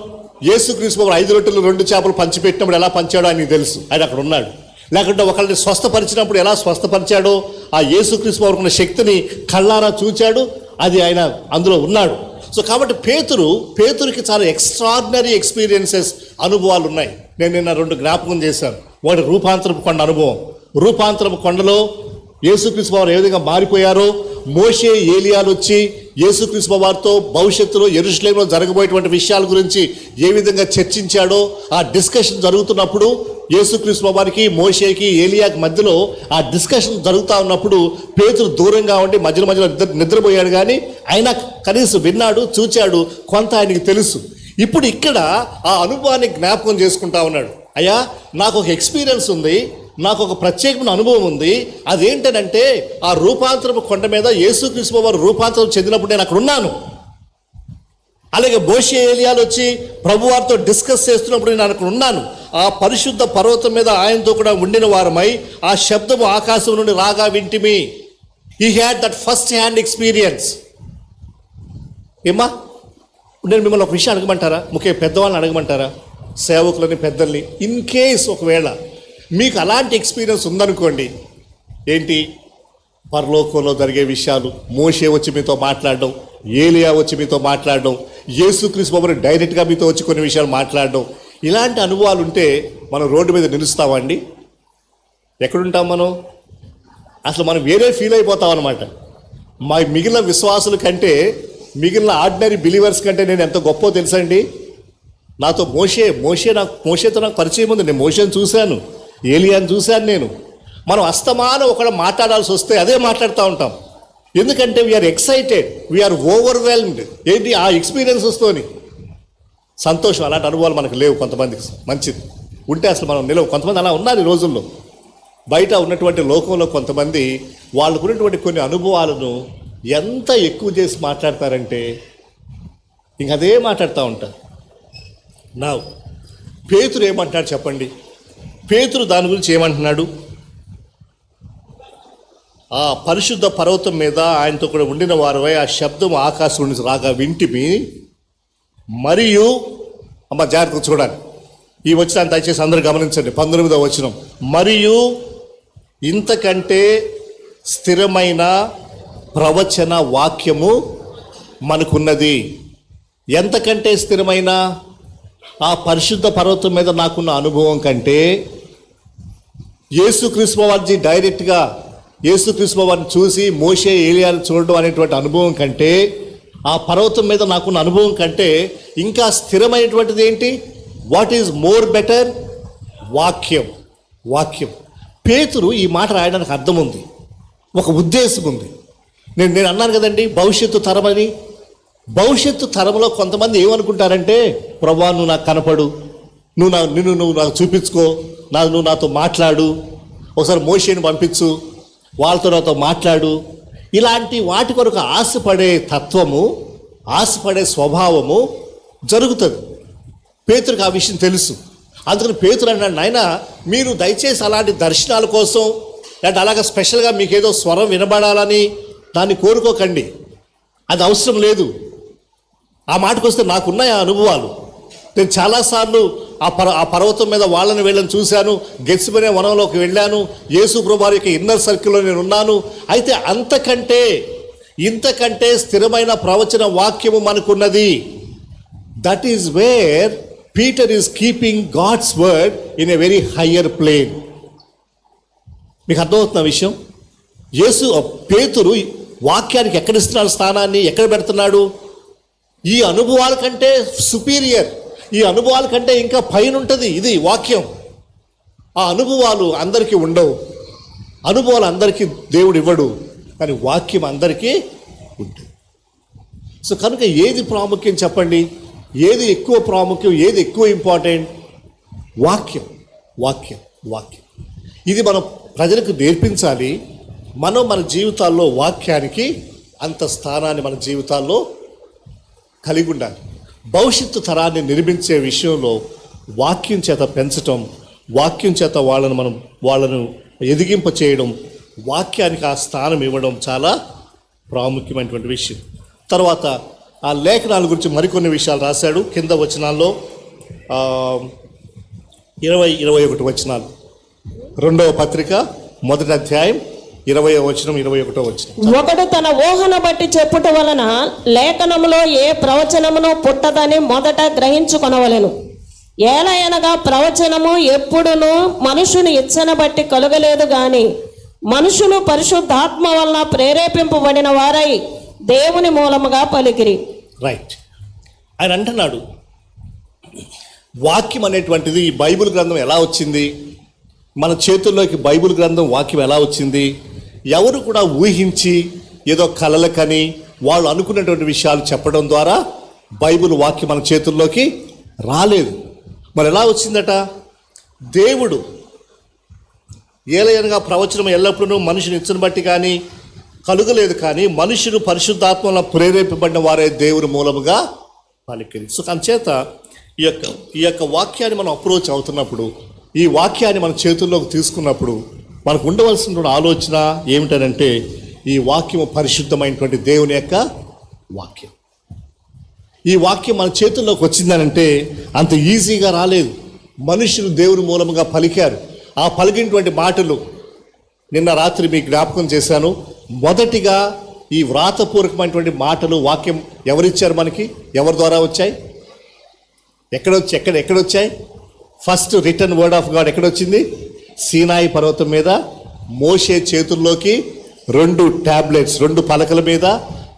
యేసుక్రీస్తు 5 రొట్టెలు 2 చేపలు పంచిపెట్టినప్పుడు ఎలా పంచాడో ఆయనకి తెలుసు, ఆయన అక్కడ ఉన్నాడు. లేకుంటే ఒకళ్ళని స్వస్థపరిచినప్పుడు ఎలా స్వస్థపరిచాడో ఆ యేసుక్రీస్తు వారికి ఉన్న శక్తిని కళ్ళారా చూచాడు, అది ఆయన అందులో ఉన్నాడు. సో కాబట్టి పేతురుకి చాలా ఎక్స్ట్రాడినరీ ఎక్స్పీరియన్సెస్, అనుభవాలు ఉన్నాయి. నేను నిన్న 2 జ్ఞాపకం చేశాను. ఒకటి రూపాంతరపు కొండ అనుభవం. రూపాంతరపు కొండలో యేసుక్రీస్తు వారు ఏ విధంగా మారిపోయారో, మోషే ఏలియాలు వచ్చి యేసుక్రీస్తు వారితో భవిష్యత్తులో యెరూషలేములో జరగబోయేటువంటి విషయాల గురించి ఏ విధంగా చర్చించాడో, ఆ డిస్కషన్ జరుగుతున్నప్పుడు యేసుక్రీస్తు వారికి, మోషేకి, ఏలియాకి మధ్యలో ఆ డిస్కషన్ జరుగుతూ ఉన్నప్పుడు పేతురు దూరంగా ఉండి మధ్యలో నిద్రపోయాడు. కానీ ఆయన కనీసం విన్నాడు, చూచాడు, కొంత ఆయనకి తెలుసు. ఇప్పుడు ఇక్కడ ఆ అనుభవాన్ని జ్ఞాపకం చేసుకుంటా ఉన్నాడు. అయ్యా, నాకు ఒక ఎక్స్పీరియన్స్ ఉంది, నాకు ఒక ప్రత్యేకమైన అనుభవం ఉంది. అదేంటనంటే ఆ రూపాంతరపు కొండ మీద యేసుక్రీస్తు వారు రూపాంతరం చెందినప్పుడు నేను అక్కడ ఉన్నాను. అలాగే మోషే ఏలియాలు వచ్చి ప్రభువారితో డిస్కస్ చేస్తున్నప్పుడు నేను అక్కడ ఉన్నాను. ఆ పరిశుద్ధ పర్వతం మీద ఆయనతో కూడా ఉండిన వారమై ఆ శబ్దము ఆకాశం నుండి రాగా వింటిమి. He had that first hand experience. ఏమ్మా, నేను మిమ్మల్ని ఒక విషయం అడగమంటారా? ముఖ్యంగా పెద్దవాళ్ళని అడగమంటారా? సేవకులని, పెద్దల్ని. ఇన్ కేస్ ఒకవేళ మీకు అలాంటి ఎక్స్పీరియన్స్ ఉందనుకోండి, ఏంటి పరలోకంలో జరిగే విషయాలు, మోషే వచ్చి మీతో మాట్లాడడం, ఏలియా వచ్చి మీతో మాట్లాడడం, యేసుక్రీస్తు ప్రభువు డైరెక్ట్గా మీతో వచ్చి కొన్ని విషయాలు మాట్లాడడం, ఇలాంటి అనుభవాలు ఉంటే మనం రోడ్డు మీద నిలుస్తామండి? ఎక్కడుంటాం మనం? అసలు మనం వేరే ఫీల్ అయిపోతాం అనమాట. మా మిగిలిన విశ్వాసుల కంటే, మిగిలిన ఆర్డినరీ బిలీవర్స్ కంటే నేను ఎంత గొప్పో తెలుసండి. నాతో మోషేతో నాకు పరిచయం ఉంది. నేను మోషేని చూశాను, ఏలియాని చూశాను నేను. మనం అస్తమానం ఒకడు మాట్లాడాల్సి వస్తే అదే మాట్లాడుతూ ఉంటాం. ఎందుకంటే వీఆర్ ఎక్సైటెడ్, వీఆర్ ఓవర్వెల్మ్డ్. ఏంటి ఆ ఎక్స్పీరియన్సెస్తోని సంతోషం. అలాంటి అనుభవాలు మనకు లేవు కొంతమందికి. మంచిది ఉంటే అసలు మనం నిలవు. కొంతమంది అలా ఉన్నారు ఈ రోజుల్లో. బయట ఉన్నటువంటి లోకంలో కొంతమంది వాళ్ళకు ఉన్నటువంటి కొన్ని అనుభవాలను ఎంత ఎక్కువ చేసి మాట్లాడతారంటే ఇంక అదే మాట్లాడుతూ ఉంటారు. నా పేతురు ఏమంటాడు చెప్పండి? పేతురు దాని గురించి ఏమంటున్నాడు? ఆ పరిశుద్ధ పర్వతం మీద ఆయనతో కూడా ఉండిన వారమై ఆ శబ్దం ఆకాశం నుంచి రాగా వింటిమి. మరియు అమ్మ జాగ్రత్తగా చూడాలి, ఈ వచనాన్ని దయచేసి అందరూ గమనించండి. 19వ వచనం, మరియు ఇంతకంటే స్థిరమైన ప్రవచన వాక్యము మనకున్నది. ఎంతకంటే స్థిరమైన? ఆ పరిశుద్ధ పర్వతం మీద నాకున్న అనుభవం కంటే, యేసుక్రీస్తు వారిని డైరెక్ట్గా యేసుక్రీస్తు వారిని చూసి మోషే ఏలియాను చూడడం అనేటువంటి అనుభవం కంటే, ఆ పర్వతం మీద నాకున్న అనుభవం కంటే ఇంకా స్థిరమైనటువంటిది ఏంటి? What is more better? వాక్యం. పేతురు ఈ మాట రాయడానికి అర్థం ఉంది, ఒక ఉద్దేశం ఉంది. నేను అన్నాను కదండి, భవిష్యత్తు తరమని. భవిష్యత్తు తరంలో కొంతమంది ఏమనుకుంటారంటే, ప్రభువా నువ్వు నాకు కనపడు, నువ్వు నాకు చూపించుకో, నువ్వు నాతో మాట్లాడు, ఒకసారి మోషేని పంపించు, వాళ్ళతో నాతో మాట్లాడు. ఇలాంటి వాటి కొరకు ఆశపడే తత్వము, ఆశపడే స్వభావము జరుగుతుంది. పేతురుకి ఆ విషయం తెలుసు. అందుకని పేతురు అన్నాడు, నాయన మీరు దయచేసి అలాంటి దర్శనాల కోసం లేదంటే అలాగే స్పెషల్గా మీకేదో స్వరం వినబడాలని దాన్ని కోరుకోకండి, అది అవసరం లేదు. ఆ మాటకు వస్తే నాకున్నాయి ఆ అనుభవాలు. నేను చాలాసార్లు ఆ పర్వతం మీద వాళ్ళని వీళ్ళని చూశాను. గెత్సేమనే వనంలోకి వెళ్ళాను. యేసు ప్రభువారి యొక్క ఇన్నర్ సర్కిల్లో నేను ఉన్నాను. అయితే ఇంతకంటే స్థిరమైన ప్రవచన వాక్యము మనకున్నది. That is where Peter is keeping God's word in a very higher plane. మీకు అర్థమవుతున్న విషయం? పేతురు వాక్యానికి ఎక్కడిస్తున్నాడు స్థానాన్ని, ఎక్కడ పెడుతున్నాడు? ఈ అనుభవాల కంటే సుపీరియర్, ఈ అనుభవాల కంటే ఇంకా పైన ఉంటుంది ఇది వాక్యం. ఆ అనుభవాలు అందరికీ ఉండవు, అనుభవాలు అందరికీ దేవుడు ఇవ్వడు, కానీ వాక్యం అందరికీ ఉంటుంది. సో కనుక ఏది ప్రాముఖ్యం చెప్పండి? ఏది ఎక్కువ ప్రాముఖ్యం, ఏది ఎక్కువ ఇంపార్టెంట్? వాక్యం. ఇది మనం ప్రజలకు నేర్పించాలి. మనం మన జీవితాల్లో వాక్యానికి అంత స్థానాన్ని మన జీవితాల్లో కలిగి ఉండాలి. భవిష్యత్తు తరాన్ని నిర్మించే విషయంలో వాక్యం చేత పెంచటం, వాక్యం చేత వాళ్ళను ఎదిగింప చేయడం, వాక్యానికి ఆ స్థానం ఇవ్వడం చాలా ప్రాముఖ్యమైనటువంటి విషయం. తర్వాత ఆ లేఖనాల గురించి మరికొన్ని విషయాలు రాశాడు. కింద వచనాల్లో 20-21 వచనాలు, 2వ పత్రిక 1వ అధ్యాయం 20వ వచనం 21వ వచనం.
ఒకడు తన ఊహను బట్టి చెప్పుట వలన లేఖనములో ఏ ప్రవచనమును పుట్టదని మొదట గ్రహించుకొనవలెను. ఏలయనగా ప్రవచనము ఎప్పుడునూ మనుషుని ఇచ్చన బట్టి కలుగలేదు గాని మనుషులు పరిశుద్ధాత్మ వలన ప్రేరేపింపబడిన వారై దేవుని మూలముగా పలికిరి.
రైట్. ఆయన అంటున్నాడు, వాక్యం అనేటువంటిది ఈ బైబిల్ గ్రంథం ఎలా వచ్చింది, మన చేతుల్లోకి బైబిల్ గ్రంథం వాక్యం ఎలా వచ్చింది? ఎవరు కూడా ఊహించి ఏదో కలలకని వాళ్ళు అనుకున్నటువంటి విషయాలు చెప్పడం ద్వారా బైబిల్ వాక్యం మన చేతుల్లోకి రాలేదు. మరి ఎలా వచ్చిందట? దేవుడు ఏలయనగా ప్రవచనం ఎల్లప్పుడూ మనిషిని ఇచ్చని బట్టి కానీ కలుగలేదు, కానీ మనుషులు పరిశుద్ధాత్మలో ప్రేరేపబడిన వారే దేవుని మూలముగా పలికిరి. సో అంచేత ఈ యొక్క వాక్యాన్ని మనం అప్రోచ్ అవుతున్నప్పుడు, ఈ వాక్యాన్ని మన చేతుల్లోకి తీసుకున్నప్పుడు మనకు ఉండవలసిన ఆలోచన ఏమిటంటే, ఈ వాక్యము పరిశుద్ధమైనటువంటి దేవుని యొక్క వాక్యం. ఈ వాక్యం మన చేతుల్లోకి వచ్చిందనంటే అంత ఈజీగా రాలేదు. మనుషులు దేవుని మూలముగా పలికారు. ఆ పలికినటువంటి మాటలు నిన్న రాత్రి మీకు జ్ఞాపకం చేశాను. మొదటిగా ఈ వ్రాతపూర్వకమైనటువంటి మాటలు, వాక్యం ఎవరిచ్చారు మనకి? ఎవరి ద్వారా వచ్చాయి? ఎక్కడొచ్చాయి? First written word of God ఎక్కడొచ్చింది? సీనాయి పర్వతం మీద మోషే చేతుల్లోకి 2 టాబ్లెట్స్, 2 పలకల మీద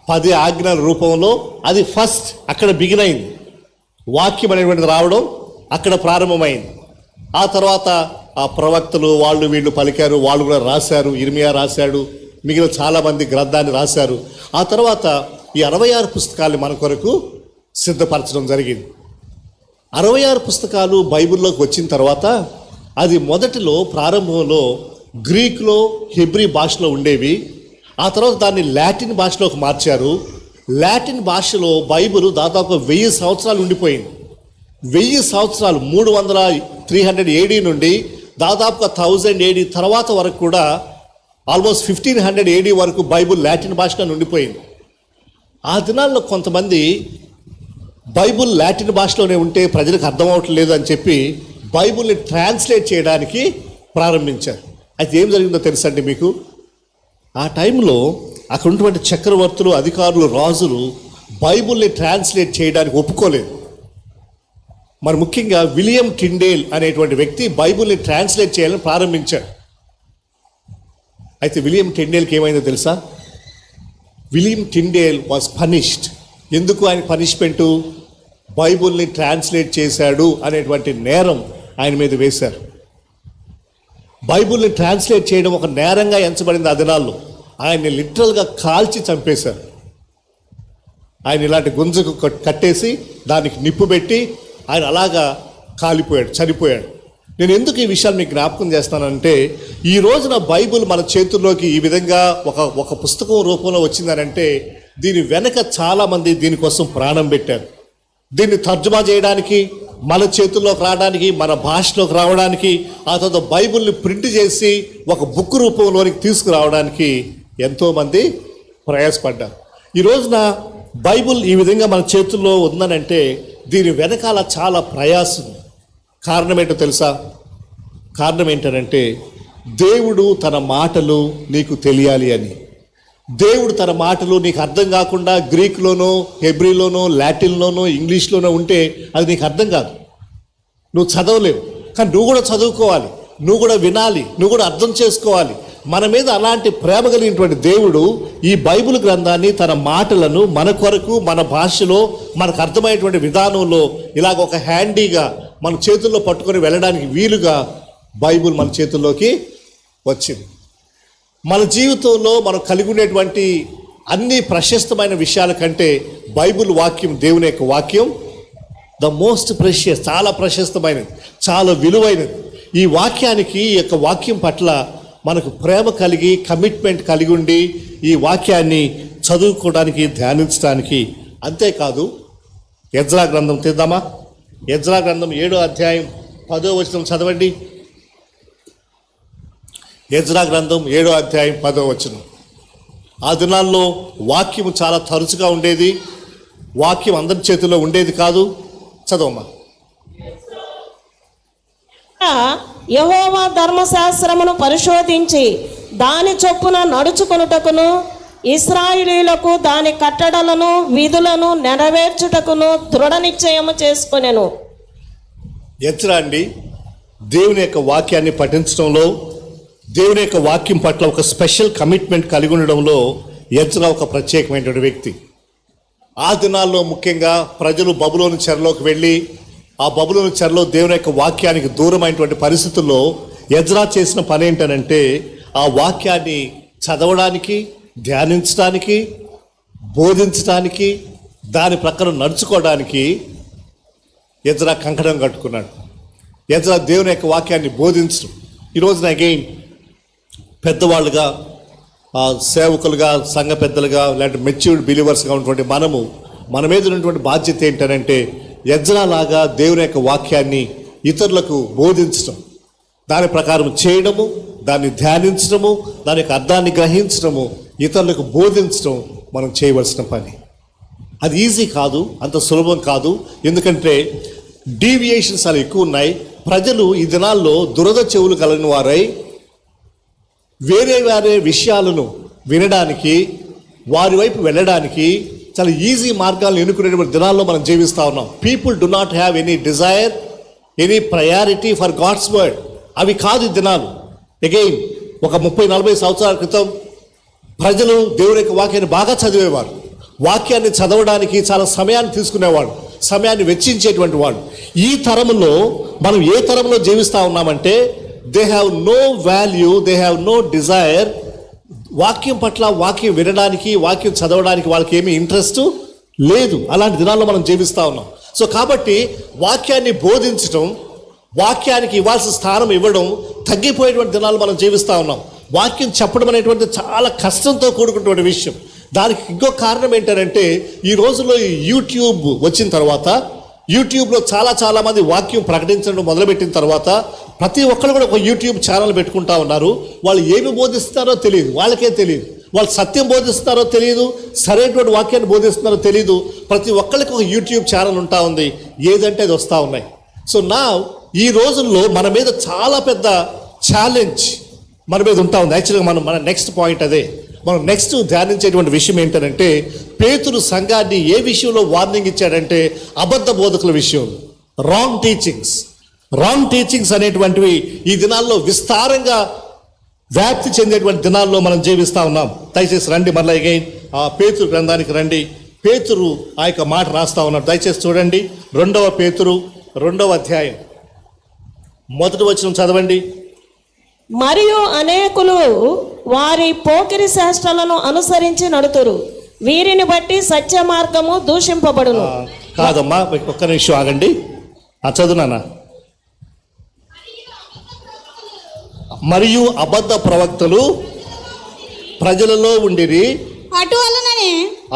10 ఆజ్ఞల రూపంలో, అది ఫస్ట్ అక్కడ బిగిన్ అయింది. వాక్యం అనేటువంటిది రావడం అక్కడ ప్రారంభమైంది. ఆ తర్వాత ఆ ప్రవక్తలు వాళ్ళు వీళ్ళు పలికారు, వాళ్ళు కూడా రాశారు. ఇర్మియా రాశాడు, మిగిలిన చాలామంది గ్రంథాన్ని రాశారు. ఆ తర్వాత ఈ 66 పుస్తకాలు మన కొరకు సిద్ధపరచడం జరిగింది. 66 పుస్తకాలు బైబిల్లోకి వచ్చిన తర్వాత అది మొదటిలో ప్రారంభంలో గ్రీకులో, హెబ్రీ భాషలో ఉండేవి. ఆ తర్వాత దాన్ని లాటిన్ భాషలోకి మార్చారు. లాటిన్ భాషలో బైబిల్ దాదాపు 1000 సంవత్సరాలు ఉండిపోయింది. 1000 సంవత్సరాలు, 300 AD నుండి దాదాపుగా 1000 AD తర్వాత వరకు కూడా ఆల్మోస్ట్ 1500 AD వరకు బైబిల్ లాటిన్ భాషగా ఉండిపోయింది. ఆ దినాల్లో కొంతమంది బైబిల్ లాటిన్ భాషలోనే ఉంటే ప్రజలకు అర్థం అవ్వట్లేదు అని చెప్పి బైబిల్ని ట్రాన్స్లేట్ చేయడానికి ప్రారంభించారు. అయితే ఏం జరిగిందో తెలుసండి మీకు? ఆ టైంలో అక్కడ ఉన్నటువంటి చక్రవర్తులు, అధికారులు, రాజులు బైబిల్ని ట్రాన్స్లేట్ చేయడానికి ఒప్పుకోలేదు. మరి ముఖ్యంగా విలియం టిండేల్ అనేటువంటి వ్యక్తి బైబిల్ని ట్రాన్స్లేట్ చేయాలని ప్రారంభించాడు. అయితే విలియం టిండేల్కి ఏమైందో తెలుసా? William Tyndale was punished. ఎందుకు ఆయన పనిష్మెంటు? బైబిల్ని ట్రాన్స్లేట్ చేశాడు అనేటువంటి నేరం ఆయన మీద వేశారు. బైబిల్ని ట్రాన్స్లేట్ చేయడం ఒక నేరంగా ఎంచబడింది. ఆ దినాల్లో ఆయన్ని లిటరల్గా కాల్చి చంపేశారు. ఆయన ఇలాంటి గుంజకు కట్టేసి దానికి నిప్పు పెట్టి ఆయన అలాగా కాలిపోయాడు, చనిపోయాడు. నేను ఎందుకు ఈ విషయాలు మీకు జ్ఞాపకం చేస్తానంటే, ఈ రోజున బైబిల్ మన చేతుల్లోకి ఈ విధంగా ఒక పుస్తకం రూపంలో వచ్చిందనంటే దీని వెనక చాలామంది దీనికోసం ప్రాణం పెట్టారు. దీన్ని తర్జుమా చేయడానికి, మన చేతుల్లోకి రావడానికి, మన భాషలోకి రావడానికి, ఆ తర్వాత బైబిల్ని ప్రింట్ చేసి ఒక బుక్ రూపంలోనికి తీసుకురావడానికి ఎంతోమంది ప్రయాసపడ్డారు. ఈ రోజున బైబిల్ ఈ విధంగా మన చేతుల్లో ఉందనంటే దీని వెనకాల చాలా ప్రయాసం. కారణం ఏంటో తెలుసా? కారణం ఏంటనంటే దేవుడు తన మాటలు నీకు తెలియాలి అని. దేవుడు తన మాటలు నీకు అర్థం కాకుండా గ్రీకులోనో, హెబ్రీలోనో, లాటిన్లోనో, ఇంగ్లీష్లోనో ఉంటే అది నీకు అర్థం కాదు, నువ్వు చదవలేవు. కానీ నువ్వు కూడా చదువుకోవాలి, నువ్వు కూడా వినాలి, నువ్వు కూడా అర్థం చేసుకోవాలి. మన మీద అలాంటి ప్రేమ కలిగినటువంటి దేవుడు ఈ బైబిల్ గ్రంథాన్ని, తన మాటలను మన కొరకు, మన భాషలో, మనకు అర్థమయ్యేటువంటి విధానంలో ఇలాగ ఒక హ్యాండీగా మన చేతుల్లో పట్టుకొని వెళ్ళడానికి వీలుగా బైబిల్ మన చేతుల్లోకి వచ్చింది. మన జీవితంలో మనం కలిగి ఉండేటువంటి అన్ని ప్రశస్తమైన విషయాల కంటే బైబిల్ వాక్యం, దేవుని యొక్క వాక్యం ద మోస్ట్ ప్రెషియస్, చాలా ప్రశస్తమైనది, చాలా విలువైనది. ఈ వాక్యానికి, ఈ యొక్క వాక్యం పట్ల మనకు ప్రేమ కలిగి కమిట్మెంట్ కలిగి ఉండి ఈ వాక్యాన్ని చదువుకోవడానికి ధ్యానించడానికి. అంతేకాదు ఎజ్రా గ్రంథం తీద్దామా? ఎజ్రా గ్రంథం 7వ అధ్యాయం 10వ వచనం చదవండి. ఎజ్రా గ్రంథం 7వ అధ్యాయం 10వ వచనం. ఆ దినాల్లో వాక్యం చాలా తరచుగా ఉండేది. వాక్యం అందరి చేతుల్లో ఉండేది కాదు. చదవమ్మా.
యెహోవా ధర్మశాస్త్రమును పరిశోధించి దాని చొప్పున నడుచుకొనుటకును ఇశ్రాయేలీయులకు దాని కట్టడలను విధులను నెరవేర్చుటకును దృఢ నిశ్చయము చేసుకొనెను.
ఎజ్రా అండి దేవుని యొక్క వాక్యాన్ని పఠించడంలో, దేవుని యొక్క వాక్యం పట్ల ఒక స్పెషల్ కమిట్మెంట్ కలిగి ఉండడంలో ఎజ్రా ఒక ప్రత్యేకమైనటువంటి వ్యక్తి. ఆ దినాల్లో ముఖ్యంగా ప్రజలు బబులోను చెరలోకి వెళ్ళి ఆ బబులోను చెరలో దేవుని యొక్క వాక్యానికి దూరమైనటువంటి పరిస్థితుల్లో ఎజ్రా చేసిన పని ఏంటనంటే ఆ వాక్యాన్ని చదవడానికి, ధ్యానించడానికి, బోధించడానికి, దాని ప్రకారం నడుచుకోవడానికి ఎజ్రా కంకణం కట్టుకున్నాడు. ఎజ్రా దేవుని యొక్క వాక్యాన్ని బోధించడం. ఈరోజున అగైన్ పెద్దవాళ్ళుగా, సేవకులుగా, సంఘ పెద్దలుగా, లేదంటే మెచ్యూర్డ్ బిలీవర్స్గా ఉన్నటువంటి మన మీద ఉన్నటువంటి బాధ్యత ఏంటంటే ఎజ్రా లాగా దేవుని యొక్క వాక్యాన్ని ఇతరులకు బోధించడం, దాని ప్రకారం చేయడము, దాన్ని ధ్యానించడము, దాని యొక్క అర్థాన్ని గ్రహించడము, ఇతరులకు బోధించడం మనం చేయవలసిన పని. అది ఈజీ కాదు, అంత సులభం కాదు. ఎందుకంటే డీవియేషన్స్ చాలా ఎక్కువ ఉన్నాయి. ప్రజలు ఈ దినాల్లో దురద చెవులు కలిగిన వారై వేరే విషయాలను వినడానికి, వారి వైపు వెళ్ళడానికి చాలా ఈజీ మార్గాలను ఎన్నుకునేటువంటి దినాల్లో మనం జీవిస్తూ ఉన్నాం. People do not have any desire, any priority for God's word. అవి కాదు ఈ దినాలు. అగైన్ ఒక 30-40 సంవత్సరాల క్రితం ప్రజలు దేవుని యొక్క వాక్యాన్ని బాగా చదివేవారు. వాక్యాన్ని చదవడానికి చాలా సమయాన్ని తీసుకునేవాడు, సమయాన్ని వెచ్చించేటువంటి వాడు. ఈ తరంలో మనం ఏ తరంలో జీవిస్తూ ఉన్నామంటే they have no value, they have no desire. వాక్యం పట్ల, వాక్యం వినడానికి, వాక్యం చదవడానికి వాళ్ళకి ఏమీ ఇంట్రెస్ట్ లేదు. అలాంటి దినాల్లో మనం జీవిస్తూ ఉన్నాం. సో కాబట్టి వాక్యాన్ని బోధించడం, వాక్యానికి ఇవ్వాల్సిన స్థానం ఇవ్వడం తగ్గిపోయేటువంటి దినాలు మనం జీవిస్తూ ఉన్నాం. వాక్యం చెప్పడం అనేటువంటి చాలా కష్టంతో కూడుకున్నటువంటి విషయం. దానికి ఇంకో కారణం ఏంటంటే ఈ రోజుల్లో ఈ యూట్యూబ్ వచ్చిన తర్వాత, యూట్యూబ్లో చాలా మంది వాక్యం ప్రకటించడం మొదలుపెట్టిన తర్వాత ప్రతి ఒక్కరు కూడా ఒక యూట్యూబ్ ఛానల్ పెట్టుకుంటా ఉన్నారు. వాళ్ళు ఏమి బోధిస్తున్నారో తెలియదు, వాళ్ళకే తెలియదు. వాళ్ళు సత్యం బోధిస్తున్నారో తెలియదు, సరైనటువంటి వాక్యాన్ని బోధిస్తున్నారో తెలియదు. ప్రతి ఒక్కరికి ఒక యూట్యూబ్ ఛానల్ ఉంటా ఉంది, ఏదంటే అది వస్తూ ఉన్నాయి. సో ఈ రోజుల్లో మన మీద చాలా పెద్ద ఛాలెంజ్ మన మీద ఉంటా ఉంది. యాక్చువల్గా మన నెక్స్ట్ పాయింట్ అదే. మనం నెక్స్ట్ ధ్యానించేటువంటి విషయం ఏంటంటే పేతురు సంఘాన్ని ఏ విషయంలో వార్నింగ్ ఇచ్చాడంటే అబద్ధ బోధకుల విషయం, రాంగ్ టీచింగ్స్ అనేటువంటివి ఈ దినాల్లో విస్తారంగా వ్యాప్తి చెందేటువంటి దినాల్లో మనం జీవిస్తూ ఉన్నాం. దయచేసి రండి, మళ్ళీ అగైన్ ఆ పేతురు గ్రంథానికి రండి. పేతురు ఆ యొక్క మాట రాస్తా ఉన్నాడు. దయచేసి చూడండి, 2వ పేతురు 2వ అధ్యాయం 1వ వచనం చదవండి.
మరియు అనేకులు వారి పోకిరి శాస్త్రాలను అనుసరించి నడుతురు, వీరిని బట్టి సత్య మార్గము దూషింపబడును.
కాదమ్మా, ఒక్క నిమిషం ఆగండి. చదువునానా. మరియు అబద్ధ ప్రవక్తలు ప్రజలలో ఉండిరి,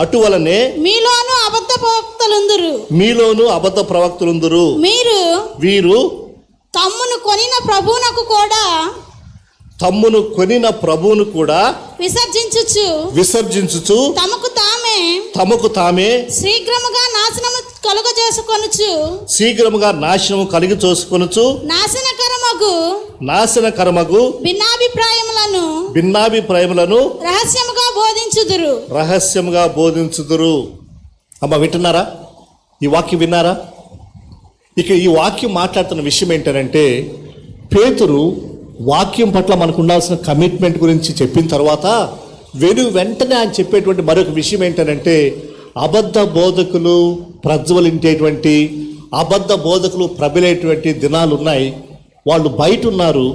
అటువలనే
మీలోను
అబద్ధ ప్రవక్తలుందురు. వీరు
తమ్మును కొనిన ప్రభువును కూడా
విసర్జించుచు తమకు తామే
శీఘ్రముగా
నాశనము కలిగి చేసుకొనుచు నాశనకరమగు భిన్నాభిప్రాయములను రహస్యముగా బోధించుదురు. అమ్మ వింటున్నారా? ఈ వాక్యం విన్నారా? ఇక ఈ వాక్యం మాట్లాడుతున్న విషయం ఏంటంటే పేతురు వాక్యం పట్ల మనకు ఉండాల్సిన కమిట్మెంట్ గురించి చెప్పిన తర్వాత వెంటనే ఆయన చెప్పేటువంటి మరొక విషయం ఏంటంటే అబద్ధ బోధకులు ప్రజ్వలించేటువంటి, అబద్ధ బోధకులు ప్రబలేటువంటి దినాలు ఉన్నాయి. వాళ్ళు బయట ఉన్నారు,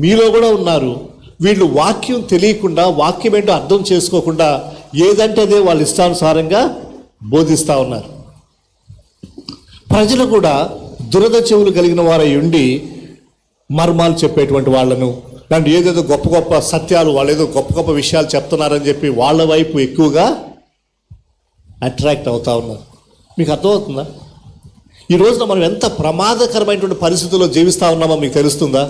మీలో కూడా ఉన్నారు. వీళ్ళు వాక్యం తెలియకుండా, వాక్యం ఏంటో అర్థం చేసుకోకుండా ఏదంటే అదే వాళ్ళు ఇష్టానుసారంగా బోధిస్తూ ఉన్నారు. ప్రజలు కూడా దురద చెవులు కలిగిన వారై ఉండి మర్మాలు చెప్పేటువంటి వాళ్ళను, దాంట్లో ఏదేదో గొప్ప గొప్ప సత్యాలు, వాళ్ళు ఏదో గొప్ప గొప్ప విషయాలు చెప్తున్నారని చెప్పి వాళ్ళ వైపు ఎక్కువగా అట్రాక్ట్ అవుతా ఉన్నారు. మీకు అర్థమవుతుందా? ఈ రోజున మనం ఎంత ప్రమాదకరమైనటువంటి పరిస్థితుల్లో జీవిస్తూ ఉన్నామో మీకు తెలుస్తుందా?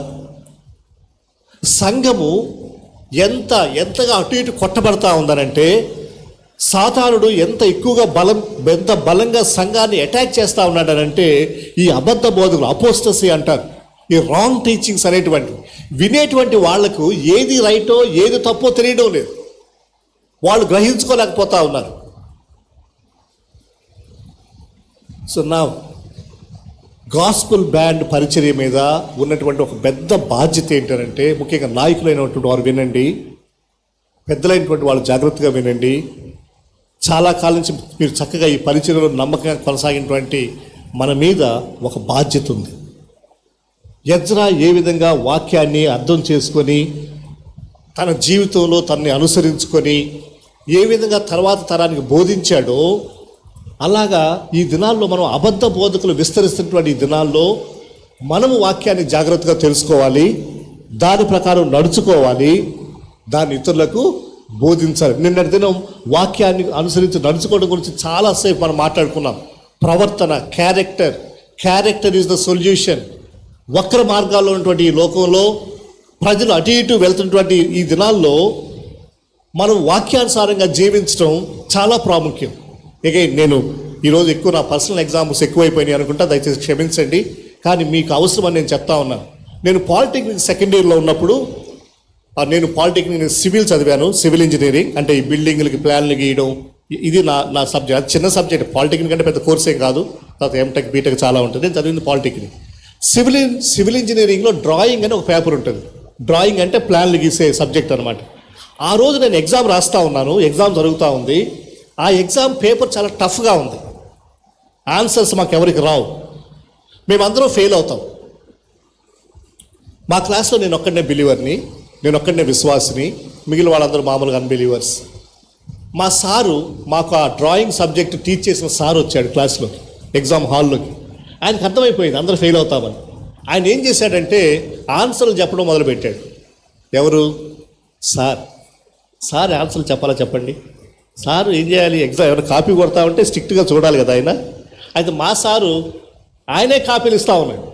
సంఘము ఎంతగా అటు ఇటు కొట్టబడతా ఉందనంటే, సాతానుడు ఎంత బలంగా సంఘాన్ని అటాక్ చేస్తూ ఉన్నాడనంటే, ఈ అబద్ధ బోధకులు, అపోస్టసీ అంటారు, ఈ రాంగ్ టీచింగ్స్ అనేటువంటి వినేటువంటి వాళ్లకు ఏది రైటో ఏది తప్పో తెలియడం లేదు. వాళ్ళు గ్రహించుకోలేకపోతా ఉన్నారు. సో నా గాస్పుల్ బ్యాండ్ పరిచర్య మీద ఉన్నటువంటి ఒక పెద్ద బాధ్యత ఏంటంటే, ముఖ్యంగా నాయకులైనటువంటి వారు వినండి, పెద్దలైనటువంటి వాళ్ళు జాగ్రత్తగా వినండి. చాలా కాలం నుంచి మీరు చక్కగా ఈ పరిచర్యలో నమ్మకంగా కొనసాగినటువంటి మన మీద ఒక బాధ్యత ఉంది. ఎజ్రా ఏ విధంగా వాక్యాన్ని అర్థం చేసుకొని తన జీవితంలో తనని అనుసరించుకొని ఏ విధంగా తర్వాత తరానికి బోధించాడో, అలాగా ఈ దినాల్లో మనం అబద్ధ బోధకులు విస్తరిస్తున్నటువంటి ఈ దినాల్లో మనము వాక్యాన్ని జాగ్రత్తగా తెలుసుకోవాలి, దాని ప్రకారం నడుచుకోవాలి, దాన్ని ఇతరులకు బోధించాలి. నిన్నటి దినం వాక్యాన్ని అనుసరించి నడుచుకోవడం గురించి చాలాసేపు మనం మాట్లాడుకున్నాం. ప్రవర్తన, క్యారెక్టర్ ఈజ్ ద సొల్యూషన్. వక్ర మార్గాల్లో ఉన్నటువంటి ఈ లోకంలో ప్రజలు అటు ఇటు వెళ్తున్నటువంటి ఈ దినాల్లో మనం వాక్యానుసారంగా జీవించడం చాలా ప్రాముఖ్యం. ఇక నేను ఈరోజు ఎక్కువ నా పర్సనల్ ఎగ్జాంపుల్స్ ఎక్కువైపోయినాయి అనుకుంటా, దయచేసి క్షమించండి. కానీ మీకు అవసరమని నేను చెప్తా ఉన్నాను. నేను పాలిటెక్నిక్ సెకండ్ ఇయర్లో ఉన్నప్పుడు, నేను పాలిటెక్నిక్ సివిల్ చదివాను, సివిల్ ఇంజనీరింగ్. అంటే ఈ బిల్డింగ్లకి ప్లాన్లు గీయడం, ఇది నా సబ్జెక్ట్. అది చిన్న సబ్జెక్ట్, పాలిటెక్నిక్ అంటే పెద్ద కోర్స్ ఏం కాదు. తర్వాత ఎంటెక్, బీటెక్ చాలా ఉంటుంది. నేను చదివింది పాలిటెక్నిక్. సివిల్ ఇంజనీరింగ్లో డ్రాయింగ్ అని ఒక పేపర్ ఉంటుంది. డ్రాయింగ్ అంటే ప్లాన్లు గీసే సబ్జెక్ట్ అనమాట. ఆ రోజు నేను ఎగ్జామ్ రాస్తూ ఉన్నాను, ఎగ్జామ్ జరుగుతూ ఉంది. ఆ ఎగ్జామ్ పేపర్ చాలా టఫ్గా ఉంది. ఆన్సర్స్ మాకు ఎవరికి రావు, మేమందరం ఫెయిల్ అవుతాం. మా క్లాస్లో నేను ఒక్కడనే బిలీవర్ని, నేను ఒక్కడనే విశ్వాసిని, మిగిలిన వాళ్ళందరూ మామూలుగా అన్బిలీవర్స్. మా సారు, మాకు ఆ డ్రాయింగ్ సబ్జెక్ట్ టీచ్ చేసిన సార్ వచ్చాడు క్లాస్లోకి, ఎగ్జామ్ హాల్లోకి. ఆయనకు అర్థమైపోయింది అందరూ ఫెయిల్ అవుతామని. ఆయన ఏం చేశాడంటే ఆన్సర్లు చెప్పడం మొదలుపెట్టాడు. ఎవరు? సార్ ఆన్సర్లు చెప్పాలా చెప్పండి. సారు ఏం చేయాలి? ఎగ్జామ్ ఎవరైనా కాపీ కొడతా ఉంటే స్ట్రిక్ట్గా చూడాలి కదా ఆయన. అయితే మా సారు ఆయనే కాపీలు ఇస్తూ ఉన్నాడు.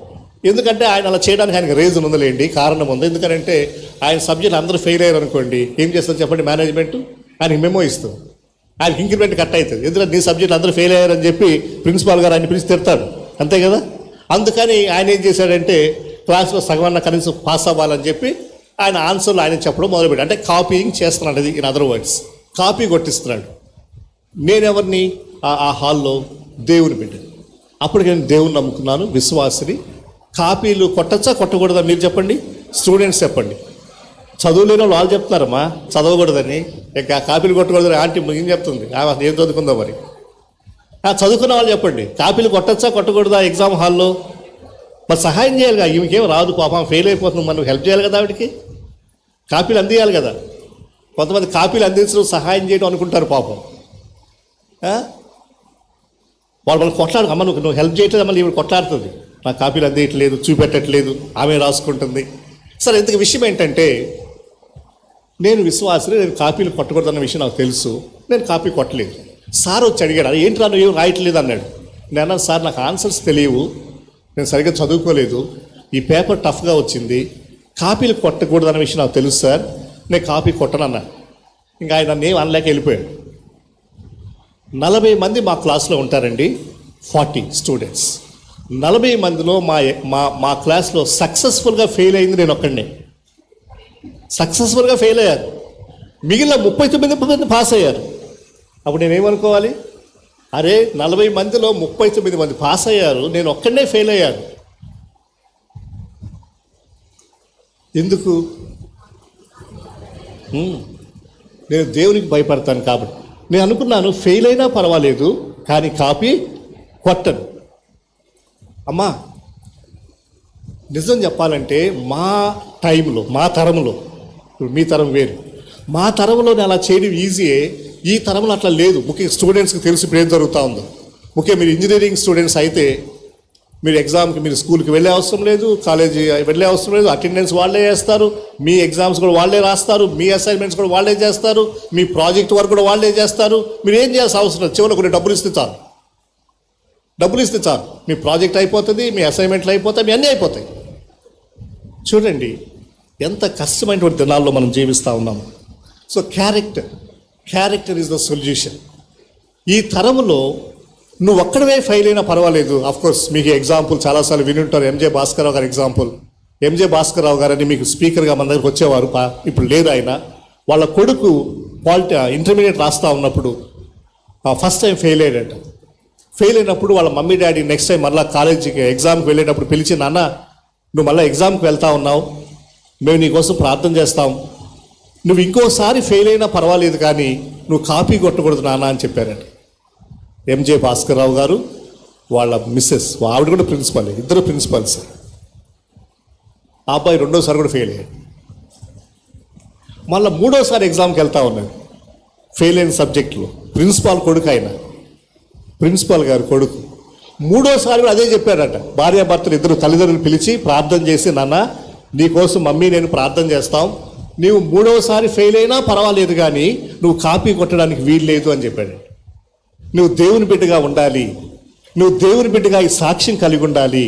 ఎందుకంటే ఆయన అలా చేయడానికి ఆయనకు రీజన్ ఉందిలేండి, కారణం ఉంది. ఎందుకంటే ఆయన సబ్జెక్ట్ అందరూ ఫెయిల్ అయ్యారు అనుకోండి, ఏం చేస్తారు చెప్పండి మేనేజ్మెంట్? ఆయనకి మెమో ఇస్తుంది, ఆయనకి ఇంక్రిమెంట్ కట్ అవుతుంది. ఎందుకంటే నీ సబ్జెక్ట్ అందరూ ఫెయిల్ అయ్యారని చెప్పి ప్రిన్సిపాల్ గారు ఆయన పిలిచి తిడతాడు, అంతే కదా. అందుకని ఆయన ఏం చేశాడంటే క్లాస్లో సగమన్న కనీసం పాస్ అవ్వాలని చెప్పి ఆయన ఆన్సర్లు ఆయన చెప్పడం మొదలుపెట్టాడు. అంటే కాపీయింగ్ చేస్తున్నాడు, అది ఇన్ అదర్ వర్డ్స్ కాపీ కొట్టిస్తున్నాడు. నేనెవరిని? ఆ హాల్లో దేవుని బిడ్డ. అప్పటికి నేను దేవుని నమ్ముకున్నాను, విశ్వాసిని. కాపీలు కొట్టచ్చా కొట్టకూడదా మీరు చెప్పండి, స్టూడెంట్స్ చెప్పండి. చదువులేని వాళ్ళు చెప్తున్నారమ్మా చదవకూడదని, ఇంకా కాపీలు కొట్టకూడదని ఆంటీ ఏం చెప్తుంది, ఏం చదువుకుందో మరి. చదువుకున్న వాళ్ళు చెప్పండి, కాపీలు కొట్టచ్చా కొట్టకూడదా ఎగ్జామ్ హాల్లో? మరి సహాయం చేయాలిగా, ఈమెకేం రాదు పాపం, ఫెయిల్ అయిపోతుంది, మనం హెల్ప్ చేయాలి కదా ఆవిడకి, కాపీలు అందియాలి కదా. కొంతమంది కాపీలు అందించడం సహాయం చేయడం అనుకుంటారు పాపం. వాళ్ళు కొట్లాడు, అమ్మ నువ్వు హెల్ప్ చేయట్లేదు, అమ్మ ఈవిడ కొట్లాడుతుంది, నా కాపీలు అందేయట్లేదు, చూపెట్టట్లేదు, ఆమె రాసుకుంటుంది. సరే, ఇంతకు విషయం ఏంటంటే నేను విశ్వాసిని, నేను కాపీలు కొట్టకూడదన్న విషయం నాకు తెలుసు, నేను కాపీ కొట్టలేదు. సార్ వచ్చి అడిగాడు, ఏంటి రా నువ్వు ఏం రాయట్లేదు అన్నాడు. నేను అన్నాను, సార్ నాకు ఆన్సర్స్ తెలియవు, నేను సరిగ్గా చదువుకోలేదు, ఈ పేపర్ టఫ్గా వచ్చింది, కాపీలు కొట్టకూడదన్న విషయం నాకు తెలుసు సార్, నేను కాపీ కొట్టనన్నా. ఇంకా ఆయన నన్ను ఏం అనలేక వెళ్ళిపోయాడు. 40 మంది మా క్లాస్లో ఉంటారండి, 40 స్టూడెంట్స్. 40 మందిలో మా క్లాస్లో సక్సెస్ఫుల్గా ఫెయిల్ అయింది నేను ఒక్కడినే. సక్సెస్ఫుల్గా ఫెయిల్ అయ్యారు, మిగిలిన 39 మంది పాస్ అయ్యారు. అప్పుడు నేనేమనుకోవాలి? అరే 40 మందిలో 39 మంది పాస్ అయ్యారు, నేను ఒక్కడనే ఫెయిల్ అయ్యాను. ఎందుకు? నేను దేవునికి భయపడతాను కాబట్టి. నేను అనుకున్నాను ఫెయిల్ అయినా పర్వాలేదు, కానీ కాపీ కొట్టను. అమ్మా నిజం చెప్పాలంటే మా టైంలో, మా తరంలో, ఇప్పుడు మీ తరం వేరు, మా తరంలో నేను అలా చేయడం ఈజీయే, ఈ తరంలో అట్లా లేదు. ముఖ్యంగా స్టూడెంట్స్కి తెలిసి ఇప్పుడు ఏం జరుగుతూ ఉందో. ముఖ్యంగా మీరు ఇంజనీరింగ్ స్టూడెంట్స్ అయితే మీరు ఎగ్జామ్కి మీరు స్కూల్కి వెళ్ళే అవసరం లేదు, కాలేజీ వెళ్ళే అవసరం లేదు, అటెండెన్స్ వాళ్ళే చేస్తారు, మీ ఎగ్జామ్స్ కూడా వాళ్ళే రాస్తారు, మీ అసైన్మెంట్స్ కూడా వాళ్ళే చేస్తారు, మీ ప్రాజెక్ట్ వర్క్ కూడా వాళ్ళే చేస్తారు. మీరు ఏం చేయాల్సిన అవసరం లేదు, చివరికి కొన్ని డబ్బులు ఇస్తే చాలు. మీ ప్రాజెక్ట్ అయిపోతుంది, మీ అసైన్మెంట్లు అయిపోతాయి, మీ అన్నీ అయిపోతాయి. చూడండి ఎంత కష్టమైనటువంటి దినాల్లో మనం జీవిస్తూ ఉన్నాము. So character is the solution. ఈ తరంలో నువ్వు ఒక్కడవే ఫెయిల్ అయినా పర్వాలేదు. కోర్స్ మీకు ఎగ్జాంపుల్ చాలాసార్లు వినుంటారు, ఎంజే భాస్కరరావు గారి ఎగ్జాంపుల్. ఎంజే భాస్కరరావు గారని మీకు స్పీకర్గా మన దగ్గరకు వచ్చేవారు, ఇప్పుడు లేరు ఆయన. వాళ్ళ కొడుకు ఇంటర్మీడియట్ రాస్తూ ఉన్నప్పుడు ఫస్ట్ టైం ఫెయిల్ అయ్యాడట. ఫెయిల్ అయినప్పుడు వాళ్ళ మమ్మీ డాడీ నెక్స్ట్ టైం మళ్ళీ కాలేజీకి ఎగ్జామ్కి వెళ్ళేటప్పుడు పిలిచి, నాన్న నువ్వు మళ్ళీ ఎగ్జామ్కి వెళ్తా ఉన్నావు, మేము నీకోసం ప్రార్థన చేస్తాం, నువ్వు ఇంకోసారి ఫెయిల్ అయినా పర్వాలేదు కానీ నువ్వు కాపీ కొట్టకూడదు నాన్న అని చెప్పారట. ఎంజే భాస్కర్రావు గారు వాళ్ళ మిస్సెస్, ఆవిడ కూడా ప్రిన్సిపల్, ఇద్దరు ప్రిన్సిపల్స్. ఆ అబ్బాయి రెండోసారి కూడా ఫెయిల్ అయ్యాడు. మళ్ళీ మూడోసారి ఎగ్జామ్కి వెళ్తా ఉన్నాడు, ఫెయిల్ అయిన సబ్జెక్టులో. ప్రిన్సిపాల్ కొడుకు ఆయన, ప్రిన్సిపాల్ గారు కొడుకు. మూడోసారి కూడా అదే చెప్పారట. భార్యాభర్తలు ఇద్దరు తల్లిదండ్రులు పిలిచి ప్రార్థన చేసి, నాన్న నీకోసం మమ్మీ నేను ప్రార్థన చేస్తాం, నీవు మూడోసారి ఫెయిల్ అయినా పర్వాలేదు కానీ నువ్వు కాపీ కొట్టడానికి వీలు లేదు అని చెప్పాడు. నువ్వు దేవుని బిడ్డగా ఉండాలి, నువ్వు దేవుని బిడ్డగా ఈ సాక్ష్యం కలిగి ఉండాలి.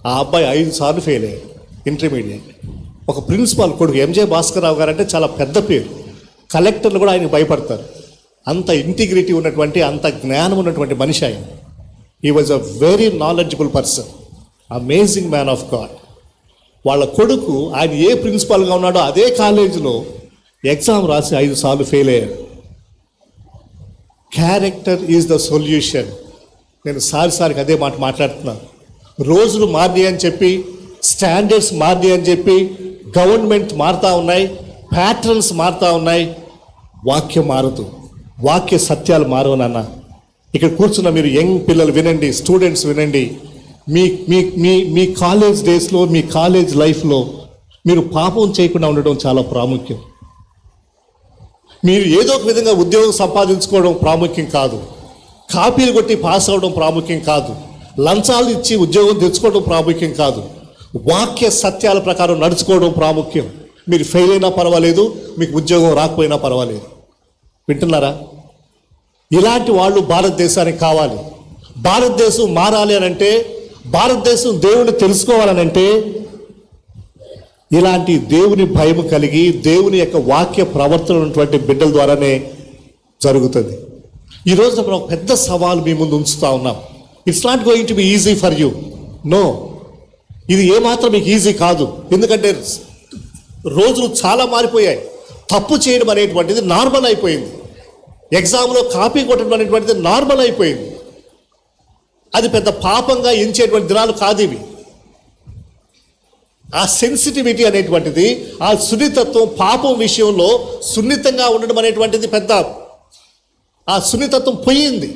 ఆ అబ్బాయి 5 సార్లు ఫెయిల్ అయ్యాడు ఇంటర్మీడియట్. ఒక ప్రిన్సిపాల్ కొడుకు. ఎంజే భాస్కర్రావు గారు అంటే చాలా పెద్ద పేరు, కలెక్టర్లు కూడా ఆయనకు భయపడతారు. అంత ఇంటిగ్రిటీ ఉన్నటువంటి, అంత జ్ఞానం ఉన్నటువంటి మనిషి ఆయన. He was a very knowledgeable person, amazing man of God. వాళ్ళ కొడుకు ఆయన ఏ ప్రిన్సిపాల్గా ఉన్నాడో అదే కాలేజీలో ఎగ్జామ్ రాసి 5 సార్లు ఫెయిల్ అయ్యాడు. Character is the solution. నేను సారికి అదే మాట మాట్లాడుతున్నాను. రోజులు మారినాయి అని చెప్పి, స్టాండర్డ్స్ మారినాయి అని చెప్పి, గవర్నమెంట్ మారుతూ ఉన్నాయి, ప్యాటర్న్స్ మారుతూ ఉన్నాయి, వాక్యం మారదు, వాక్య సత్యాలు మారవు నాన్న. ఇక్కడ కూర్చున్న మీరు యంగ్ పిల్లలు వినండి, స్టూడెంట్స్ వినండి. మీ మీ మీ మీ కాలేజ్ డేస్లో, మీ కాలేజ్ లైఫ్లో మీరు పాపం చేయకుండా ఉండడం చాలా ప్రాముఖ్యం. మీరు ఏదో ఒక విధంగా ఉద్యోగం సంపాదించుకోవడం ప్రాముఖ్యం కాదు, కాపీలు కొట్టి పాస్ అవ్వడం ప్రాముఖ్యం కాదు, లంచాలు ఇచ్చి ఉద్యోగం తెచ్చుకోవడం ప్రాముఖ్యం కాదు, వాక్య సత్యాల ప్రకారం నడుచుకోవడం ప్రాముఖ్యం. మీరు ఫెయిల్ అయినా పర్వాలేదు, మీకు ఉద్యోగం రాకపోయినా పర్వాలేదు. వింటున్నారా? ఇలాంటి వాళ్ళు భారతదేశానికి కావాలి. భారతదేశం మారాలి అనంటే, భారతదేశం దేవుని తెలుసుకోవాలనంటే ఇలాంటి దేవుని భయం కలిగి, దేవుని యొక్క వాక్య ప్రవర్తన ఉన్నటువంటి బిడ్డల ద్వారానే జరుగుతుంది. ఈరోజు మనం ఒక పెద్ద సవాల్ మీ ముందు ఉంచుతా ఉన్నాం. It's not going to be easy for you. No, ఇది ఏమాత్రం మీకు ఈజీ కాదు. ఎందుకంటే రోజులు చాలా మారిపోయాయి. తప్పు చేయడం అనేటువంటిది నార్మల్ అయిపోయింది. ఎగ్జామ్లో కాపీ కొట్టడం అనేటువంటిది నార్మల్ అయిపోయింది. అది పెద్ద పాపంగా ఎంచేటువంటి దినాలు కాదు ఇవి. ఆ సెన్సిటివిటీ అనేటువంటిది, ఆ సున్నితత్వం, పాపం విషయంలో సున్నితంగా ఉండడం అనేటువంటిది పెద్ద, ఆ సున్నితత్వం పోయింది.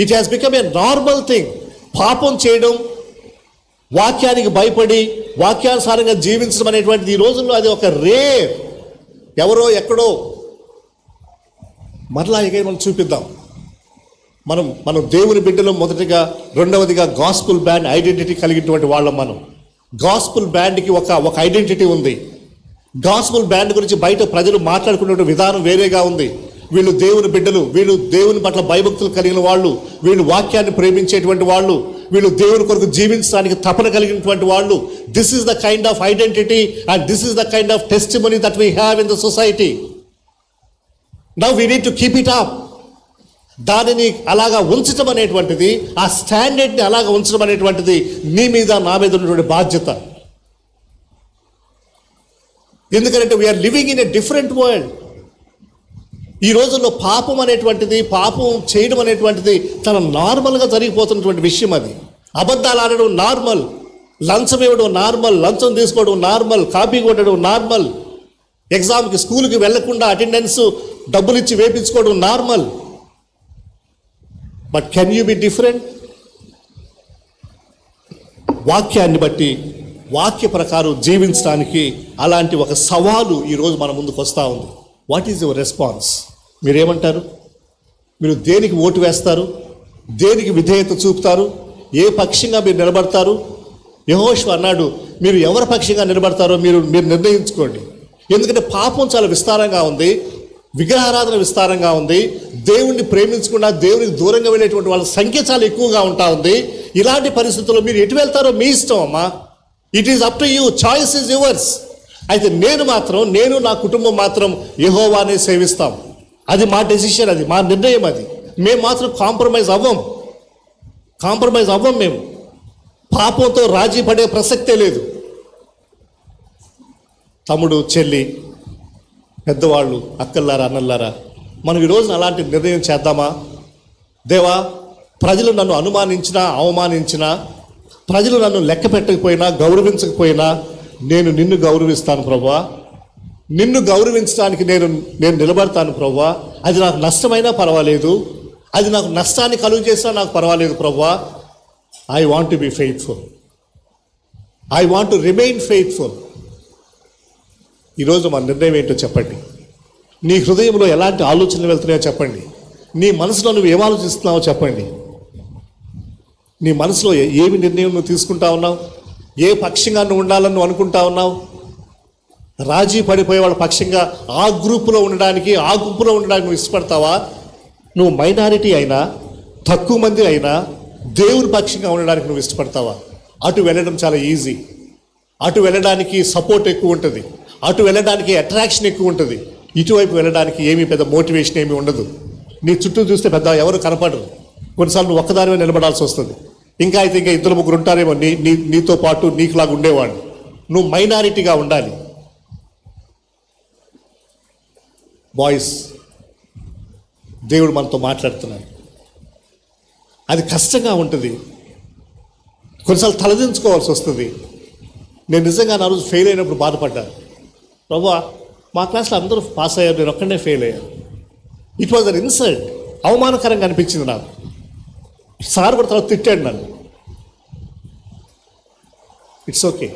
It has become a normal thing. పాపం చేయడం, వాక్యానికి భయపడి వాక్యానుసారంగా జీవించడం అనేటువంటిది ఈ రోజుల్లో అది ఒక రేర్. ఎవరో ఎక్కడో. మరలా ఇక మనం చూపిద్దాం. మనం దేవుని బిడ్డలు మొదటిగా, రెండవదిగా గాస్పుల్ బ్యాండ్ ఐడెంటిటీ కలిగినటువంటి వాళ్ళం. మనం గాస్పుల్ బ్యాండ్కి ఒక ఐడెంటిటీ ఉంది. గాస్పుల్ బ్యాండ్ గురించి బయట ప్రజలు మాట్లాడుకునే విధానం వేరేగా ఉంది. వీళ్ళు దేవుని బిడ్డలు, వీళ్ళు దేవుని పట్ల భయభక్తులు కలిగిన వాళ్ళు, వీళ్ళు వాక్యాన్ని ప్రేమించేటువంటి వాళ్ళు, వీళ్ళు దేవుని కొరకు జీవించడానికి తపన కలిగినటువంటి వాళ్ళు. This is the kind of identity and this is the kind of testimony that we have in the society. Now we need to keep it up. దానిని అలాగా ఉంచడం అనేటువంటిది, ఆ స్టాండర్డ్ని అలాగా ఉంచడం అనేటువంటిది నీ మీద, నా మీద ఉన్నటువంటి బాధ్యత. ఎందుకంటే we are living in a different world. ఈ రోజుల్లో పాపం అనేటువంటిది, పాపం చేయడం అనేటువంటిది చాలా నార్మల్గా జరిగిపోతున్నటువంటి విషయం. అది అబద్ధాలు ఆడడం నార్మల్, లంచం ఇవ్వడం నార్మల్, లంచం తీసుకోవడం నార్మల్, కాపీ కొట్టడం నార్మల్, ఎగ్జామ్కి స్కూల్కి వెళ్లకుండా అటెండెన్స్ డబ్బులు ఇచ్చి వేపించుకోవడం normal. But can you be different? వాక్యాన్ని బట్టి, వాక్య ప్రకారం జీవించడానికి అలాంటి ఒక సవాలు ఈరోజు మన ముందుకు వస్తూ ఉంది. What is your response? మీరేమంటారు? మీరు దేనికి ఓటు వేస్తారు? దేనికి విధేయత చూపుతారు? ఏ పక్షంగా మీరు నిలబడతారు? యెహోషువ అన్నాడు, మీరు ఎవరి పక్షంగా నిలబడతారో మీరు నిర్ణయించుకోండి. ఎందుకంటే పాపం చాలా విస్తారంగా ఉంది, విగ్రహారాధన విస్తారంగా ఉంది, దేవుణ్ణి ప్రేమించకుండా దేవునికి దూరంగా వెళ్ళేటువంటి వాళ్ళ సంఖ్య చాలా ఎక్కువగా ఉంటా ఉంది. ఇలాంటి పరిస్థితుల్లో మీరు ఎటు వెళ్తారో మీ ఇష్టం అమ్మా. It is up to you, choice is yours. అయితే నేను నా కుటుంబం మాత్రం యెహోవానే సేవిస్తాం. అది మా డెసిషన్, అది మా నిర్ణయం. అది మేము మాత్రం కాంప్రమైజ్ అవ్వం. మేము పాపంతో రాజీ పడే ప్రసక్తే లేదు. తమ్ముడు, చెల్లి, పెద్దవాళ్ళు, అక్కల్లారా, అన్నల్లారా, మనం ఈ రోజున అలాంటి నిర్ణయం చేద్దామా? దేవా, ప్రజలు నన్ను అనుమానించినా అవమానించినా, ప్రజలు నన్ను లెక్క పెట్టకపోయినా గౌరవించకపోయినా నేను నిన్ను గౌరవిస్తాను ప్రభువా. నిన్ను గౌరవించడానికి నేను నిలబడతాను ప్రభువా. అది నాకు నష్టమైనా పర్వాలేదు, అది నాకు నష్టాన్ని కలుగు చేసినా నాకు పర్వాలేదు ప్రభువా. I want to be faithful, I want to remain faithful. ఈరోజు మన నిర్ణయం ఏంటో చెప్పండి. నీ హృదయంలో ఎలాంటి ఆలోచనలు వెళ్తున్నాయో చెప్పండి. నీ మనసులో నువ్వు ఏం ఆలోచిస్తున్నావో చెప్పండి. నీ మనసులో ఏమి నిర్ణయం నువ్వు తీసుకుంటా ఉన్నావు? ఏ పక్షంగా నువ్వు ఉండాలని నువ్వు అనుకుంటా ఉన్నావు? రాజీ పడిపోయే వాళ్ళ పక్షంగా ఆ గ్రూపులో ఉండడానికి, ఆ గుంపులో ఉండడానికి నువ్వు ఇష్టపడతావా? నువ్వు మైనారిటీ అయినా, తక్కువ మంది అయినా దేవుని పక్షంగా ఉండడానికి నువ్వు ఇష్టపడతావా? అటు వెళ్ళడం చాలా ఈజీ, అటు వెళ్ళడానికి సపోర్ట్ ఎక్కువ ఉంటుంది, అటు వెళ్ళడానికి అట్రాక్షన్ ఎక్కువ ఉంటుంది. ఇటువైపు వెళ్ళడానికి ఏమీ పెద్ద మోటివేషన్ ఏమీ ఉండదు. నీ చుట్టూ చూస్తే పెద్ద ఎవరు కనపడరు. కొన్నిసార్లు నువ్వు ఒక్కదానివే నిలబడాల్సి వస్తుంది. ఇంకా అయితే ఇంకా ఇద్దరు ముగ్గురు ఉంటారేమో నీతో పాటు నీకులాగా ఉండేవాడు. నువ్వు మైనారిటీగా ఉండాలి. బాయ్స్, దేవుడు మనతో మాట్లాడుతున్నాడు. అది కష్టంగా ఉంటుంది, కొన్నిసార్లు తలదించుకోవాల్సి వస్తుంది. నేను నిజంగా నా రోజు ఫెయిల్ అయినప్పుడు బాధపడ్డాను. ప్రభువా, మా క్లాస్లో అందరూ పాస్ అయ్యారు, నేను ఒక్కడే ఫెయిల్ అయ్యాను. It was an insult. అవమానకరంగా అనిపించింది నాకు. సార్ కూడా తర్వాత తిట్టాడు నన్ను. It's okay.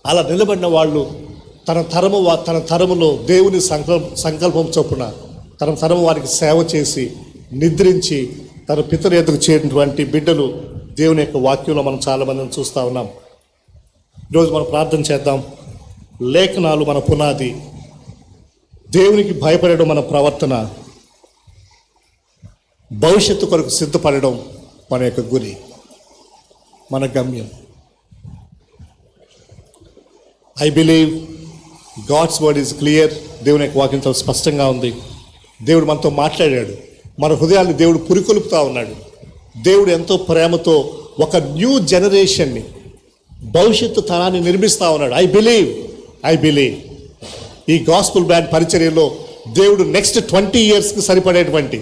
అలా నిలబడిన వాళ్ళు తన తరములో దేవుని సంకల్పం చొప్పున తన తరము వారికి సేవ చేసి నిద్రించి తన పితరు ఎదుగు చేరినటువంటి బిడ్డలు దేవుని యొక్క వాక్యంలో మనం చాలామందిని చూస్తూ ఉన్నాం. ఈరోజు మనం ప్రార్థన చేద్దాం. లేఖనాలు మన పునాది, దేవునికి భయపడడం మన ప్రవర్తన, భవిష్యత్తు కొరకు సిద్ధపడడం మన యొక్క గురి, మన గమ్యం. I believe God's word is clear. దేవుని యొక్క వాక్యం చాలా స్పష్టంగా ఉంది. దేవుడు మనతో మాట్లాడాడు. మన హృదయాన్ని దేవుడు పురికొల్పుతా ఉన్నాడు. దేవుడు ఎంతో ప్రేమతో ఒక న్యూ జనరేషన్ని, భవిష్యత్తు తరాన్ని నిర్మిస్తూ ఉన్నాడు. ఐ బిలీవ్ ఈ గాస్పుల్ బ్యాండ్ పరిచర్యలో దేవుడు నెక్స్ట్ 20 yearsకి సరిపడేటువంటి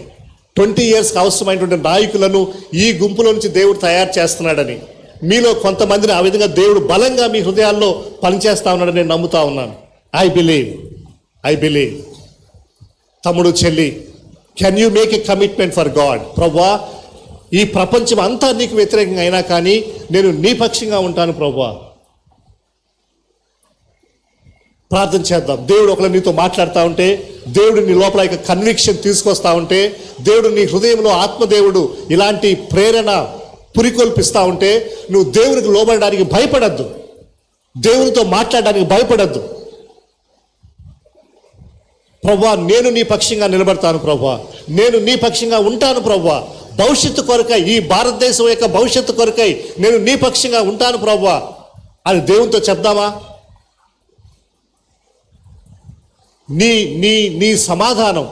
20 yearsకి అవసరమైనటువంటి నాయకులను ఈ గుంపులో నుంచి దేవుడు తయారు చేస్తున్నాడని, మీలో కొంతమందిని ఆ విధంగా దేవుడు బలంగా మీ హృదయాల్లో పనిచేస్తా ఉన్నాడని నేను నమ్ముతా ఉన్నాను. I believe. తమ్ముడు, చెల్లి, can you make a commitment for God? ప్రభువా, ఈ ప్రపంచం అంతా నీకు వ్యతిరేకంగా అయినా కానీ నేను నీ పక్షంగా ఉంటాను ప్రభువా. ప్రార్థన చేద్దాం. దేవుడు ఒకవేళ నీతో మాట్లాడుతూ ఉంటే, దేవుడు నీ లోపల యొక్క కన్విక్షన్ తీసుకొస్తా ఉంటే, దేవుడు నీ హృదయంలో ఆత్మదేవుడు ఇలాంటి ప్రేరణ పురికొల్పిస్తూ ఉంటే, నువ్వు దేవునికి లోబడడానికి భయపడద్దు, దేవునితో మాట్లాడడానికి భయపడద్దు. ప్రభువా, నేను నీ పక్షంగా నిలబడతాను ప్రభువా, నేను నీ పక్షంగా ఉంటాను ప్రభువా, భవిష్యత్తు కొరకై, ఈ భారతదేశం యొక్క భవిష్యత్తు కొరకై నేను నీ పక్షంగా ఉంటాను ప్రభువా అని దేవునితో చెప్దామా? నీ నీ నీ సమాధానం,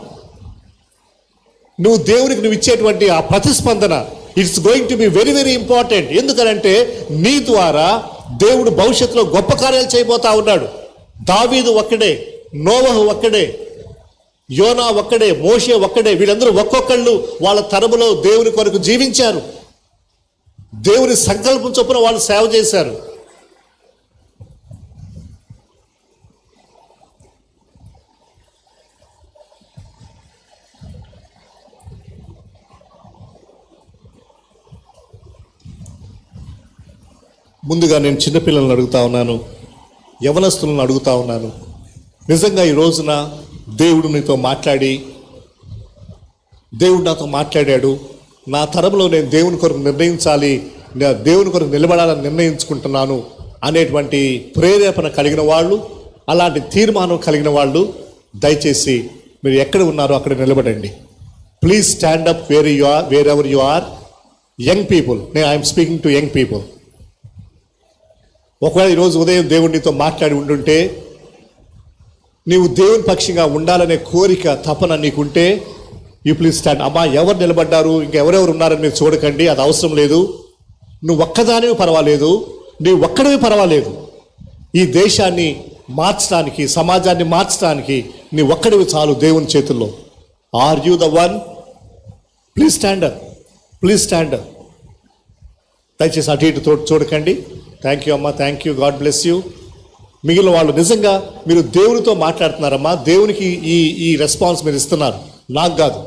నువ్వు దేవునికి నువ్వు ఇచ్చేటువంటి ఆ ప్రతిస్పందన, it's going to be very very important. ఎందుకనంటే నీ ద్వారా దేవుడు భవిష్యత్తులో గొప్ప కార్యాలు చేయబోతా ఉన్నాడు. దావీదు ఒక్కడే, నోవహు ఒక్కడే, యోనా ఒక్కడే, మోషే ఒక్కడే, వీళ్ళందరూ ఒక్కొక్కళ్ళు వాళ్ళ తరములో దేవుని కొరకు జీవించారు. దేవుని సంకల్పం చొప్పున వాళ్ళు సేవ చేశారు. ముందుగా నేను చిన్నపిల్లలను అడుగుతా ఉన్నాను, యవనస్తులను అడుగుతా ఉన్నాను. నిజంగా ఈ రోజున దేవుడు నీతో మాట్లాడి దేవుడు నాతో మాట్లాడాడు, నా తరంలో నేను దేవుని కొరకు నిర్ణయించాలి, నేను దేవుని కొరకు నిలబడాలని నిర్ణయించుకుంటున్నాను అనేటువంటి ప్రేరేపణ కలిగిన వాళ్ళు, అలాంటి తీర్మానం కలిగిన వాళ్ళు దయచేసి మీరు ఎక్కడ ఉన్నారో అక్కడ నిలబడండి. Please stand up wherever you are. Young people, నేను I'm speaking to young people. ఒకవేళ ఈరోజు ఉదయం దేవుడు నీతో మాట్లాడి ఉండుంటే, నీవు దేవుని పక్షంగా ఉండాలనే కోరిక తపన నీకుంటే, యూ ప్లీజ్ స్టాండ్. అమ్మా ఎవరు నిలబడ్డారు, ఇంకెవరెవరు ఉన్నారని మీరు చూడకండి, అది అవసరం లేదు. నువ్వు ఒక్కదానివి పర్వాలేదు, నువ్వు ఒక్కడివి పర్వాలేదు. ఈ దేశాన్ని మార్చడానికి, సమాజాన్ని మార్చడానికి నీ ఒక్కడివి చాలు దేవుని చేతుల్లో. Are you the one? Please stand up, please stand up. దయచేసి అటు ఇటు చూడకండి. థ్యాంక్ యూ అమ్మా, thank you, God bless you. మిగిలిన వాళ్ళు నిజంగా మీరు దేవునితో మాట్లాడుతున్నారమ్మా, దేవునికి ఈ రెస్పాన్స్ మీరు ఇస్తున్నారు, నాకు కాదు.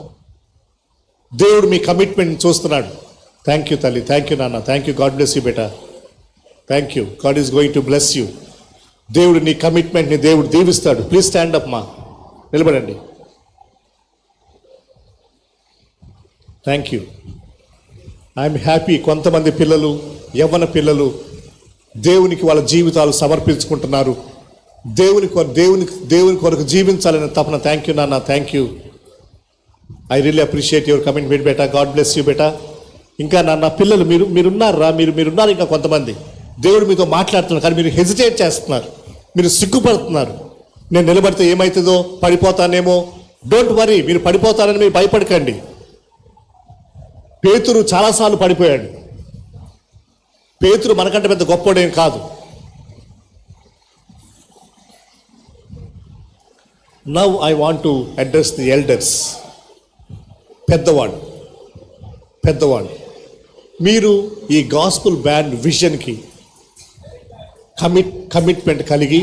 దేవుడు మీ కమిట్మెంట్ చూస్తున్నాడు. థ్యాంక్ యూ తల్లి, థ్యాంక్ యూ నాన్న, thank you, God bless you beta, thank you, God is going to bless you. దేవుడు నీ కమిట్మెంట్ని దేవుడు దీవిస్తాడు. ప్లీజ్ స్టాండ్ అప్ మా, నిలబడండి. Thank you. I'm happy. కొంతమంది పిల్లలు, యవ్వన పిల్లలు దేవునికి వాళ్ళ జీవితాలు సమర్పించుకుంటున్నారు. దేవుని కొరకు జీవించాలనే తపన. థ్యాంక్ యూ నాన్న, thank you. I really appreciate your commitment బేటా, గాడ్ బ్లెస్ యూ బేటా. ఇంకా నాన్న పిల్లలు మీరున్నారా, మీరున్నారు. ఇంకా కొంతమంది దేవుడు మీతో మాట్లాడుతున్నారు, కానీ మీరు హెజిటేట్ చేస్తున్నారు, మీరు సిగ్గుపడుతున్నారు. నేను నిలబడితే ఏమవుతుందో, పడిపోతానేమో. డోంట్ వరీ, మీరు పడిపోతారని మీరు భయపడకండి. పేతురు చాలాసార్లు పడిపోయాడు. పేతురు మనకంటే పెద్ద గొప్పోడేం కాదు. Now I want to address the elders. పెద్దవాళ్ళు మీరు ఈ గాస్పుల్ బ్యాండ్ విజన్కి కమిట్మెంట్ కలిగి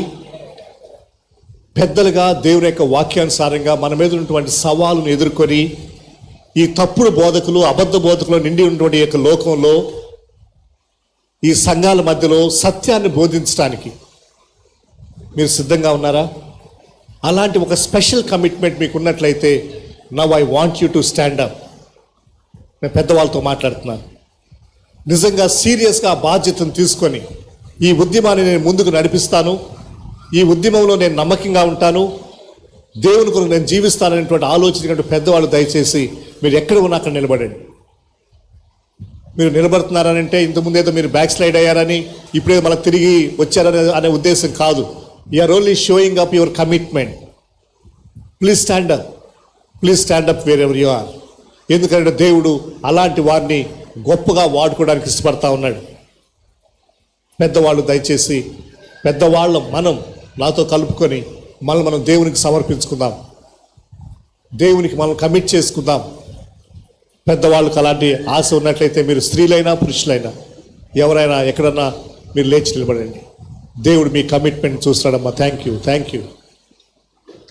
పెద్దలుగా దేవుని యొక్క వాక్యానుసారంగా మన మీద ఉన్నటువంటి సవాలును ఎదుర్కొని ఈ తప్పుడు బోధకులు, అబద్ధ బోధకులు నిండి ఉన్నటువంటి యొక్క లోకంలో, ఈ సంఘాల మధ్యలో సత్యాన్ని బోధించడానికి మీరు సిద్ధంగా ఉన్నారా? అలాంటి ఒక స్పెషల్ కమిట్మెంట్ మీకు ఉన్నట్లయితే, now I want you to stand up. నేను పెద్దవాళ్ళతో మాట్లాడుతున్నాను. నిజంగా సీరియస్గా ఆ బాధ్యతను తీసుకొని ఈ ఉద్యమాన్ని నేను ముందుకు నడిపిస్తాను, ఈ ఉద్యమంలో నేను నమ్మకంగా ఉంటాను, దేవుని కొరకు నేను జీవిస్తాననేటువంటి ఆలోచన పెద్దవాళ్ళు దయచేసి మీరు ఎక్కడ ఉన్నా అక్కడ నిలబడండి. మీరు నిలబడుతున్నారనంటే ఇంతకుముందు ఏదో మీరు బ్యాక్ స్లైడ్ అయ్యారని, ఇప్పుడేదో మనకు తిరిగి వచ్చారని అనే ఉద్దేశం కాదు. You're only showing up your commitment. Please stand up, please stand up wherever you are. ఎందుకంటే దేవుడు అలాంటి వారిని గొప్పగా వాడుకోవడానికి ఇష్టపడతా ఉన్నాడు. పెద్దవాళ్ళు దయచేసి, పెద్దవాళ్ళ మనం నాతో కలుపుకొని మనం దేవునికి సమర్పించుకుందాం, దేవునికి మనం కమిట్ చేసుకుందాం. పెద్దవాళ్ళకి అలాంటి ఆశ ఉన్నట్లయితే మీరు స్త్రీలైనా పురుషులైనా ఎవరైనా ఎక్కడన్నా మీరు లేచి నిలబడండి. దేవుడు మీ కమిట్మెంట్ చూస్తాడమ్మా. Thank you, thank you,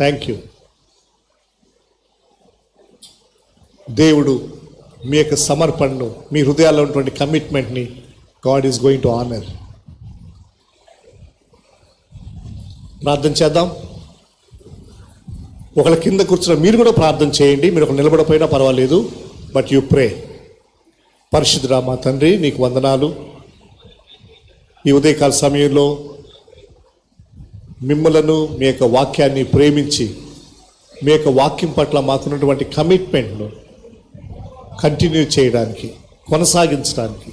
thank you. దేవుడు మీ యొక్క సమర్పణను, మీ హృదయాల్లో ఉన్నటువంటి కమిట్మెంట్ని God is going to honour. ప్రార్థన చేద్దాం. ఒకళ్ళ కింద కూర్చున్న మీరు కూడా ప్రార్థన చేయండి. మీరు ఒక నిలబడిపోయినా పర్వాలేదు, బట్ యు ప్రే. పరిశుద్ధుడా మా తండ్రి, నీకు వందనాలు. ఈ ఉదయకాల సమయంలో మిమ్మలను, మీ యొక్క వాక్యాన్ని ప్రేమించి, మీ యొక్క వాక్యం పట్ల మాకున్నటువంటి కమిట్మెంట్ను కంటిన్యూ చేయడానికి, కొనసాగించడానికి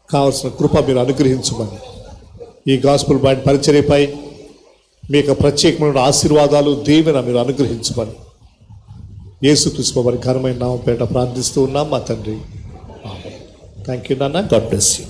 కావలసిన కృప మీరు అనుగ్రహించమని, ఈ గాస్పుల్ బ్యాండ్ పరిచర్యపై మీ యొక్క ప్రత్యేకమైన ఆశీర్వాదాలు, దీవెన మీరు అనుగ్రహించమని యేసుక్రీస్తు వారి ఘనమైన నామం పేరిట ప్రార్థిస్తూ ఉన్నాం మా తండ్రి. థ్యాంక్ యూ నాన్న, గాడ్ బ్లెస్ యూ.